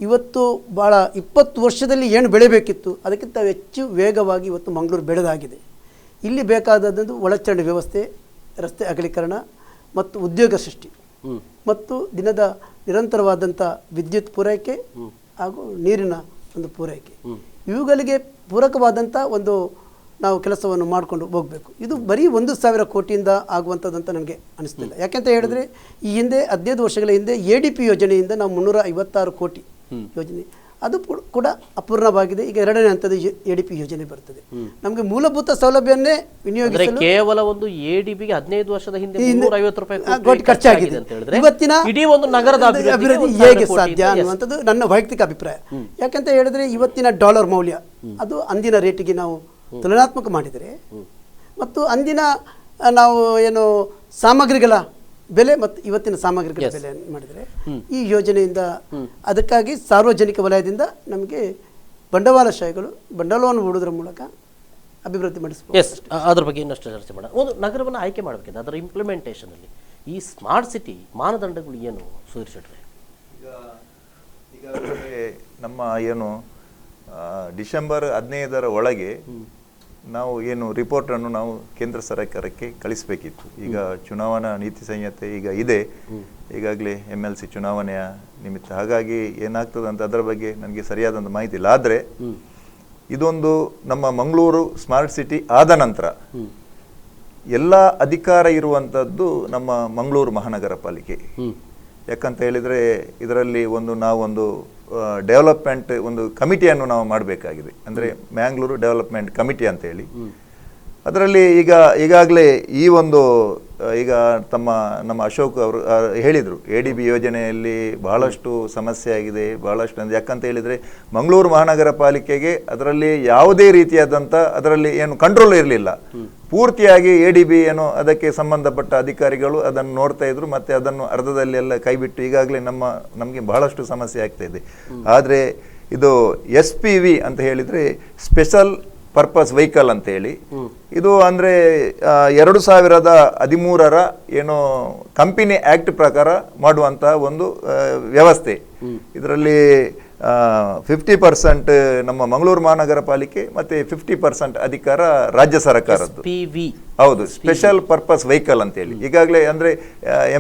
ಇವತ್ತು ಭಾಳ 20 ವರ್ಷದಲ್ಲಿ ಏನು ಬೆಳೆಯಬೇಕಿತ್ತು ಅದಕ್ಕಿಂತ ಹೆಚ್ಚು ವೇಗವಾಗಿ ಇವತ್ತು ಮಂಗಳೂರು ಬೆಳೆದಾಗಿದೆ. ಇಲ್ಲಿ ಬೇಕಾದದ್ದು ಒಳಚರಂಡಿ ವ್ಯವಸ್ಥೆ, ರಸ್ತೆ ಅಗಲೀಕರಣ ಮತ್ತು ಉದ್ಯೋಗ ಸೃಷ್ಟಿ ಮತ್ತು ದಿನದ ನಿರಂತರವಾದಂಥ ವಿದ್ಯುತ್ ಪೂರೈಕೆ ಹಾಗೂ ನೀರಿನ ಒಂದು ಪೂರೈಕೆ, ಇವುಗಳಿಗೆ ಪೂರಕವಾದಂಥ ಒಂದು ನಾವು ಕೆಲಸವನ್ನು ಮಾಡಿಕೊಂಡು ಹೋಗಬೇಕು. ಇದು ಬರೀ 1,000 ಕೋಟಿಯಿಂದ ಆಗುವಂಥದ್ದಂತ ನನಗೆ ಅನಿಸ್ತಿಲ್ಲ. ಯಾಕೆಂತ ಹೇಳಿದ್ರೆ ಈ ಹಿಂದೆ 15 ವರ್ಷಗಳ ಹಿಂದೆ ADP ಯೋಜನೆಯಿಂದ ನಾವು 356 ಕೋಟಿ ಯೋಜನೆ, ಅದು ಕೂಡ ಅಪೂರ್ಣವಾಗಿದೆ. ಈಗ 2ನೇ ಹಂತದ ADP ಯೋಜನೆ ಬರ್ತದೆ. ನಮಗೆ ಮೂಲಭೂತ ಸೌಲಭ್ಯವನ್ನೇ ವಿನಿಯೋಗಿಸಲು ಕೇವಲ ಒಂದು ADPಗೆ 15 ವರ್ಷದ ಹಿಂದೆ 350 ಕೋಟಿ ಖರ್ಚಾಗಿದೆ ಅಂತ ಹೇಳಿದ್ರೆ ಇವತ್ತಿನ ಇಡೀ ಒಂದು ನಗರದ ಅಭಿವೃದ್ಧಿ ಹೇಗೆ ಸಾಧ್ಯ ಅನ್ನುವಂಥದ್ದು ನನ್ನ ವೈಯಕ್ತಿಕ ಅಭಿಪ್ರಾಯ. ಯಾಕಂತ ಹೇಳಿದ್ರೆ ಇವತ್ತಿನ ಡಾಲರ್ ಮೌಲ್ಯ ಅದು ಅಂದಿನ ರೇಟಿಗೆ ನಾವು ತುಲನಾತ್ಮಕ ಮಾಡಿದರೆ ಮತ್ತು ಅಂದಿನ ನಾವು ಏನು ಸಾಮಗ್ರಿಗಳ ಬೆಲೆ ಮತ್ತು ಇವತ್ತಿನ ಸಾಮಗ್ರಿಗಳ ಬೆಲೆ ಮಾಡಿದರೆ ಈ ಯೋಜನೆಯಿಂದ ಅದಕ್ಕಾಗಿ ಸಾರ್ವಜನಿಕ ವಲಯದಿಂದ ನಮಗೆ ಬಂಡವಾಳಶಾಹಿಗಳು ಬಂಡವಾಳವನ್ನು ಹೂಡೋದ್ರ ಮೂಲಕ ಅಭಿವೃದ್ಧಿ ಮಾಡಿಸ್ಬೋದು. ಎಸ್, ಅದ್ರ ಬಗ್ಗೆ ಇನ್ನಷ್ಟು ಚರ್ಚೆ ಮಾಡೋಣ. ಒಂದು ನಗರವನ್ನು ಆಯ್ಕೆ ಮಾಡಬೇಕಿದೆ, ಅದರ ಇಂಪ್ಲಿಮೆಂಟೇಷನಲ್ಲಿ ಈ ಸ್ಮಾರ್ಟ್ ಸಿಟಿ ಮಾನದಂಡಗಳು ಏನು ಸುಧೀರ್ ಶೆಟ್ರೆ? ಈಗಾಗಲೇ ನಮ್ಮ ಏನು ಡಿಸೆಂಬರ್ 15ರ ಒಳಗೆ ನಾವು ಏನು ರಿಪೋರ್ಟನ್ನು ನಾವು ಕೇಂದ್ರ ಸರ್ಕಾರಕ್ಕೆ ಕಳಿಸಬೇಕಿತ್ತು. ಈಗ ಚುನಾವಣಾ ನೀತಿ ಸಂಹಿತೆ ಈಗ ಇದೆ, ಈಗಾಗಲೇ MLC ಚುನಾವಣೆಯ ನಿಮಿತ್ತ. ಹಾಗಾಗಿ ಏನಾಗ್ತದೆ ಅಂತ ಅದರ ಬಗ್ಗೆ ನನಗೆ ಸರಿಯಾದಂಥ ಮಾಹಿತಿ ಇಲ್ಲ. ಆದರೆ ಇದೊಂದು ನಮ್ಮ ಮಂಗಳೂರು ಸ್ಮಾರ್ಟ್ ಸಿಟಿ ಆದ ನಂತರ ಎಲ್ಲ ಅಧಿಕಾರ ಇರುವಂಥದ್ದು ನಮ್ಮ ಮಂಗಳೂರು ಮಹಾನಗರ ಪಾಲಿಕೆ. ಯಾಕಂತ ಹೇಳಿದರೆ ಇದರಲ್ಲಿ ನಾವೊಂದು ಡೆವಲಪ್ಮೆಂಟ್ ಒಂದು ಕಮಿಟಿಯನ್ನು ನಾವು ಮಾಡಬೇಕಾಗಿದೆ, ಅಂದರೆ ಮ್ಯಾಂಗ್ಳೂರು ಡೆವಲಪ್ಮೆಂಟ್ ಕಮಿಟಿ ಅಂತೇಳಿ. ಅದರಲ್ಲಿ ಈಗಾಗಲೇ ಈಗ ನಮ್ಮ ಅಶೋಕ್ ಅವರು ಹೇಳಿದರು, ADB ಯೋಜನೆಯಲ್ಲಿ ಬಹಳಷ್ಟು ಸಮಸ್ಯೆ ಆಗಿದೆ, ಬಹಳಷ್ಟು ಅಂದರೆ ಯಾಕಂತ ಹೇಳಿದರೆ ಮಂಗಳೂರು ಮಹಾನಗರ ಪಾಲಿಕೆಗೆ ಅದರಲ್ಲಿ ಯಾವುದೇ ರೀತಿಯಾದಂಥ ಅದರಲ್ಲಿ ಏನು ಕಂಟ್ರೋಲ್ ಇರಲಿಲ್ಲ. ಪೂರ್ತಿಯಾಗಿ ADB ಏನೋ ಅದಕ್ಕೆ ಸಂಬಂಧಪಟ್ಟ ಅಧಿಕಾರಿಗಳು ಅದನ್ನು ನೋಡ್ತಾ ಇದ್ರು, ಮತ್ತು ಅದನ್ನು ಅರ್ಧದಲ್ಲಿ ಎಲ್ಲ ಕೈಬಿಟ್ಟು ಈಗಾಗಲೇ ನಮಗೆ ಬಹಳಷ್ಟು ಸಮಸ್ಯೆ ಆಗ್ತಾ ಇದೆ. ಆದರೆ ಇದು SPV ಅಂತ ಹೇಳಿದರೆ ಸ್ಪೆಷಲ್ ಪರ್ಪಸ್ ವೆಹಿಕಲ್ ಅಂತ ಹೇಳಿ, ಇದು ಅಂದರೆ 2013ರ ಏನು ಕಂಪನಿ ಆಕ್ಟ್ ಪ್ರಕಾರ ಮಾಡುವಂಥ ಒಂದು ವ್ಯವಸ್ಥೆ. ಇದರಲ್ಲಿ 50% ನಮ್ಮ ಮಂಗಳೂರು ಮಹಾನಗರ ಪಾಲಿಕೆ ಮತ್ತೆ 50% ಅಧಿಕಾರ ರಾಜ್ಯ ಸರ್ಕಾರದ್ದು. ಹೌದು, ಸ್ಪೆಷಲ್ ಪರ್ಪಸ್ ವೆಹಿಕಲ್ ಅಂತೇಳಿ. ಈಗಾಗಲೇ ಅಂದರೆ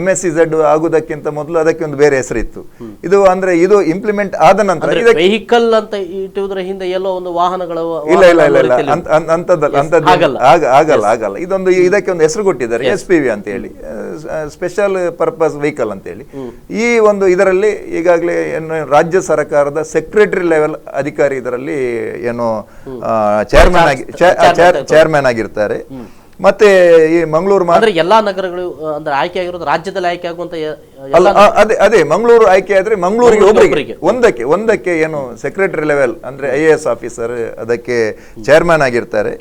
MSEZ ಆಗುವುದಕ್ಕಿಂತ ಮೊದಲು ಅದಕ್ಕೆ ಒಂದು ಬೇರೆ ಹೆಸರಿತ್ತು. ಇದು ಇಂಪ್ಲಿಮೆಂಟ್ ಆದ ನಂತರ ವೆಹಿಕಲ್ ಅಂತ ಇಟ್ಟುವುದರ ಹಿಂದೆ ಎಲ್ಲೋ ಒಂದು ವಾಹನಗಳು ಆಗಲ್ಲ. ಇದಕ್ಕೆ ಒಂದು ಹೆಸರು ಕೊಟ್ಟಿದ್ದಾರೆ, SPV ಅಂತ ಹೇಳಿ, ಸ್ಪೆಷಲ್ ಪರ್ಪಸ್ ವೆಹಿಕಲ್ ಅಂತೇಳಿ. ಇದರಲ್ಲಿ ಈಗಾಗಲೇ ರಾಜ್ಯ ಸರ್ಕಾರದ ಸೆಕ್ರೆಟರಿ ಲೆವೆಲ್ ಅಧಿಕಾರಿ ಇದರಲ್ಲಿ ಏನು ಚೇರ್ಮನ್ ಆಗಿರ್ತಾರೆ. ಮತ್ತೆ ಈ ಮಂಗಳೂರು ಎಲ್ಲಾ ನಗರಗಳು ಅಂದ್ರೆ ಆಯ್ಕೆ ಆಗಿರೋದು ರಾಜ್ಯದಲ್ಲಿ ಆಯ್ಕೆ ಆಗುವಂತ ಅದೇ ಮಂಗಳೂರು ಆಯ್ಕೆ ಆದ್ರೆ ಮಂಗಳೂರಿಗೆ ಒಬ್ಬರಿಗೆ ಒಂದಕ್ಕೆ ಏನು ಸೆಕ್ರೆಟರಿ ಲೆವೆಲ್ ಅಂದ್ರೆ IAS ಆಫೀಸರ್ ಅದಕ್ಕೆ ಚೇರ್ಮನ್ ಆಗಿರ್ತಾರೆ.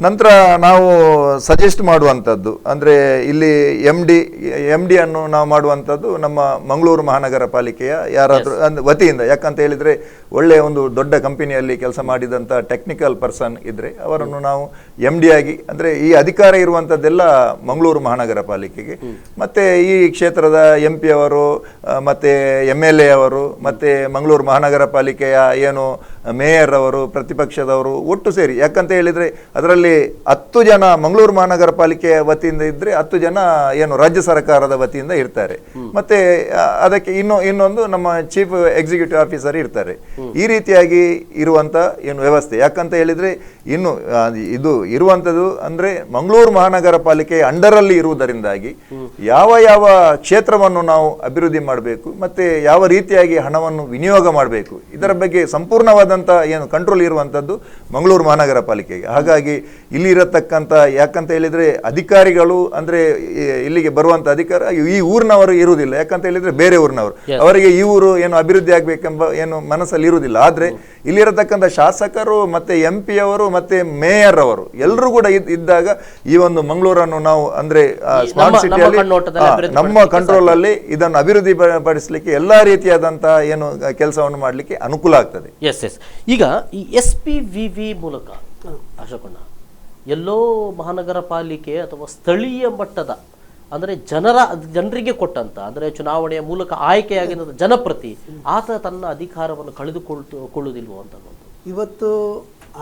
ನಂತರ ನಾವು ಸಜೆಸ್ಟ್ ಮಾಡುವಂಥದ್ದು ಅಂದ್ರೆ ಇಲ್ಲಿ MD ಅನ್ನು ನಾವು ಮಾಡುವಂಥದ್ದು ನಮ್ಮ ಮಂಗಳೂರು ಮಹಾನಗರ ಪಾಲಿಕೆಯ ಯಾರಾದ್ರೂ ವತಿಯಿಂದ. ಯಾಕಂತ ಹೇಳಿದ್ರೆ ಒಳ್ಳೆಯ ಒಂದು ದೊಡ್ಡ ಕಂಪನಿಯಲ್ಲಿ ಕೆಲಸ ಮಾಡಿದಂತ ಟೆಕ್ನಿಕಲ್ ಪರ್ಸನ್ ಇದ್ರೆ ಅವರನ್ನು ನಾವು MD ಆಗಿ ಅಂದ್ರೆ ಈ ಅಧಿಕಾರ ಇರುವಂತದ್ದೆಲ್ಲ ಮಂಗಳೂರು ಮಹಾನಗರ ಪಾಲಿಕೆಗೆ. ಮತ್ತೆ ಈ ಕ್ಷೇತ್ರದ MP ಅವರು ಮತ್ತೆ MLA ಅವರು ಮತ್ತೆ ಮಂಗಳೂರು ಮಹಾನಗರ ಪಾಲಿಕೆಯ ಏನು ಮೇಯರ್ ಅವರು ಪ್ರತಿಪಕ್ಷದವರು ಒಟ್ಟು ಸೇರಿ, ಯಾಕಂತ ಹೇಳಿದ್ರೆ ಅದರಲ್ಲಿ 10 ಜನ ಮಂಗಳೂರು ಮಹಾನಗರ ಪಾಲಿಕೆಯ ವತಿಯಿಂದ ಇದ್ರೆ 10 ಜನ ಏನು ರಾಜ್ಯ ಸರ್ಕಾರದ ವತಿಯಿಂದ ಇರ್ತಾರೆ. ಮತ್ತೆ ಅದಕ್ಕೆ ಇನ್ನೊಂದು ನಮ್ಮ ಚೀಫ್ ಎಕ್ಸಿಕ್ಯೂಟಿವ್ ಆಫೀಸರ್ ಇರ್ತಾರೆ. ಈ ರೀತಿಯಾಗಿ ಇರುವಂತ ಏನು ವ್ಯವಸ್ಥೆ. ಯಾಕಂತ ಹೇಳಿದ್ರೆ ಇದು ಇರುವಂತದ್ದು ಅಂದ್ರೆ ಮಂಗಳೂರು ಮಹಾನಗರ ಪಾಲಿಕೆ ಅಂಡರಲ್ಲಿ ಇರುವುದರಿಂದಾಗಿ ಯಾವ ಕ್ಷೇತ್ರವನ್ನು ನಾವು ಅಭಿವೃದ್ಧಿ ಮಾಡಬೇಕು ಮತ್ತೆ ಯಾವ ರೀತಿಯಾಗಿ ಹಣವನ್ನು ವಿನಿಯೋಗ ಮಾಡಬೇಕು ಇದರ ಬಗ್ಗೆ ಸಂಪೂರ್ಣವಾದಂತ ಏನು ಕಂಟ್ರೋಲ್ ಇರುವಂತದ್ದು ಮಂಗಳೂರು ಮಹಾನಗರ ಪಾಲಿಕೆಗೆ. ಹಾಗಾಗಿ ಇಲ್ಲಿ ಇರತಕ್ಕಂತ ಯಾಕಂತ ಹೇಳಿದ್ರೆ ಅಧಿಕಾರಿಗಳು ಅಂದ್ರೆ ಇಲ್ಲಿಗೆ ಬರುವಂತ ಅಧಿಕಾರ ಈ ಊರಿನವರು ಇರುವುದಿಲ್ಲ. ಯಾಕಂತ ಹೇಳಿದ್ರೆ ಬೇರೆ ಊರಿನವರು, ಅವರಿಗೆ ಈ ಊರು ಏನು ಅಭಿವೃದ್ಧಿ ಆಗ್ಬೇಕೆಂಬ ಏನು ಮನಸ್ಸಲ್ಲಿ ಇರುವುದಿಲ್ಲ. ಆದ್ರೆ ಇಲ್ಲಿರತಕ್ಕಂಥ ಶಾಸಕರು ಮತ್ತೆ MP ಅವರು ಮತ್ತೆ ಮೇಯರ್ ಅವರು ಎಲ್ಲರೂ ಕೂಡ ಇದ್ದಾಗ ಈ ಒಂದು ಮಂಗಳೂರನ್ನು ನಾವು ಅಂದ್ರೆ ಸ್ಮಾರ್ಟ್ ಸಿಟಿಯಲ್ಲಿ ನಮ್ಮ ಕಂಟ್ರೋಲ್ ಅಲ್ಲಿ ಇದನ್ನು ಅಭಿವೃದ್ಧಿ ಪಡಿಸಲಿಕ್ಕೆ ಎಲ್ಲಾ ರೀತಿಯಾದಂತಹ ಏನು ಕೆಲಸವನ್ನು ಮಾಡಲಿಕ್ಕೆ ಅನುಕೂಲ ಆಗ್ತದೆ. ಈಗ ಈ SPVV ಮೂಲಕ ಅಶೋಕಣ್ಣ ಎಲ್ಲೋ ಮಹಾನಗರ ಪಾಲಿಕೆ ಅಥವಾ ಸ್ಥಳೀಯ ಮಟ್ಟದ ಅಂದ್ರೆ ಜನರಿಗೆ ಕೊಟ್ಟಂತ ಅಂದ್ರೆ ಚುನಾವಣೆಯ ಮೂಲಕ ಆಯ್ಕೆಯಾಗಿದ್ದ ಜನಪ್ರತಿ ಆತ ತನ್ನ ಅಧಿಕಾರವನ್ನು ಕಳೆದುಕೊಳ್ಳುವುದಿಲ್ವೋ ಅಂತ ಇವತ್ತು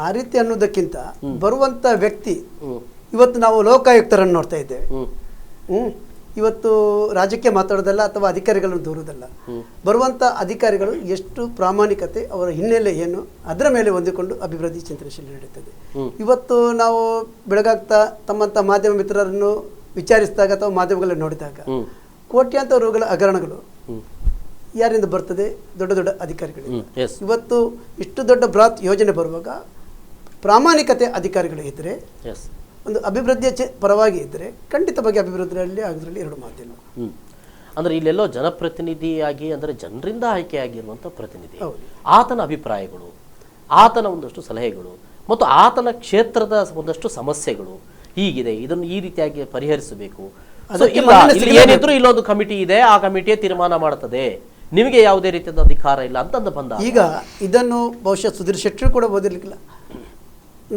ಆ ರೀತಿ ಅನ್ನೋದಕ್ಕಿಂತ ಬರುವಂತ ವ್ಯಕ್ತಿ, ಇವತ್ತು ನಾವು ಲೋಕಾಯುಕ್ತರನ್ನು ನೋಡ್ತಾ ಇದ್ದೇವೆ. ಇವತ್ತು ರಾಜಕೀಯ ಮಾತಾಡೋದಲ್ಲ ಅಥವಾ ಅಧಿಕಾರಿಗಳನ್ನು ದೂರುವುದಲ್ಲ. ಬರುವಂತ ಅಧಿಕಾರಿಗಳು ಎಷ್ಟು ಪ್ರಾಮಾಣಿಕತೆ, ಅವರ ಹಿನ್ನೆಲೆ ಏನು, ಅದರ ಮೇಲೆ ಹೊಂದಿಕೊಂಡು ಅಭಿವೃದ್ಧಿ ಚಿಂತನಶೀಲ ನಡೀತದೆ. ಇವತ್ತು ನಾವು ಬೆಳಗಾಗ್ತಾ ತಮ್ಮಂತ ಮಾಧ್ಯಮ ಮಿತ್ರರನ್ನು ವಿಚಾರಿಸಿದಾಗ ಅಥವಾ ಮಾಧ್ಯಮಗಳಲ್ಲಿ ನೋಡಿದಾಗ ಕೋಟ್ಯಾಂತರ ರೂಗಳ ಹಗರಣಗಳು ಯಾರಿಂದ ಬರ್ತದೆ? ದೊಡ್ಡ ದೊಡ್ಡ ಅಧಿಕಾರಿಗಳಿಂದ. ಇವತ್ತು ಇಷ್ಟು ದೊಡ್ಡ ಬೃಹತ್ ಯೋಜನೆ ಬರುವಾಗ ಪ್ರಾಮಾಣಿಕತೆ ಅಧಿಕಾರಿಗಳು ಇದ್ದರೆ, ಒಂದು ಅಭಿವೃದ್ಧಿಯ ಪರವಾಗಿ ಇದ್ದರೆ ಖಂಡಿತವಾಗಿ ಅಭಿವೃದ್ಧಿಯಲ್ಲಿ ಆಗೋದ್ರಲ್ಲಿ ಎರಡು ಮಾತಿಲ್ಲ. ಅಂದ್ರೆ ಇಲ್ಲೆಲ್ಲೋ ಜನಪ್ರತಿನಿಧಿಯಾಗಿ ಅಂದ್ರೆ ಜನರಿಂದ ಆಯ್ಕೆಯಾಗಿರುವಂಥ ಪ್ರತಿನಿಧಿ, ಆತನ ಅಭಿಪ್ರಾಯಗಳು, ಆತನ ಒಂದಷ್ಟು ಸಲಹೆಗಳು ಮತ್ತು ಆತನ ಕ್ಷೇತ್ರದ ಒಂದಷ್ಟು ಸಮಸ್ಯೆಗಳು ಹೀಗಿದೆ, ಇದನ್ನು ಈ ರೀತಿಯಾಗಿ ಪರಿಹರಿಸಬೇಕು, ಅದಕ್ಕೆ ಇಲ್ಲ, ಮನ್ನಣೆ ಇಲ್ಲಿ ಸಿಗಲೇಬೇಕು. ಏನಿದ್ರು ಇಲ್ಲೊಂದು ಕಮಿಟಿ ಇದೆ, ಆ ಕಮಿಟಿಯೇ ತೀರ್ಮಾನ ಮಾಡ್ತದೆ, ನಿಮಗೆ ಯಾವುದೇ ರೀತಿಯಾದ ಅಧಿಕಾರ ಇಲ್ಲ ಅಂತಂದು ಬಂದ. ಈಗ ಇದನ್ನು ಬಹುಶಃ ಸುಧೀರ್ ಶೆಟ್ಟರು ಕೂಡ ಓದಿರ್ಲಿಕ್ಕಿಲ್ಲ.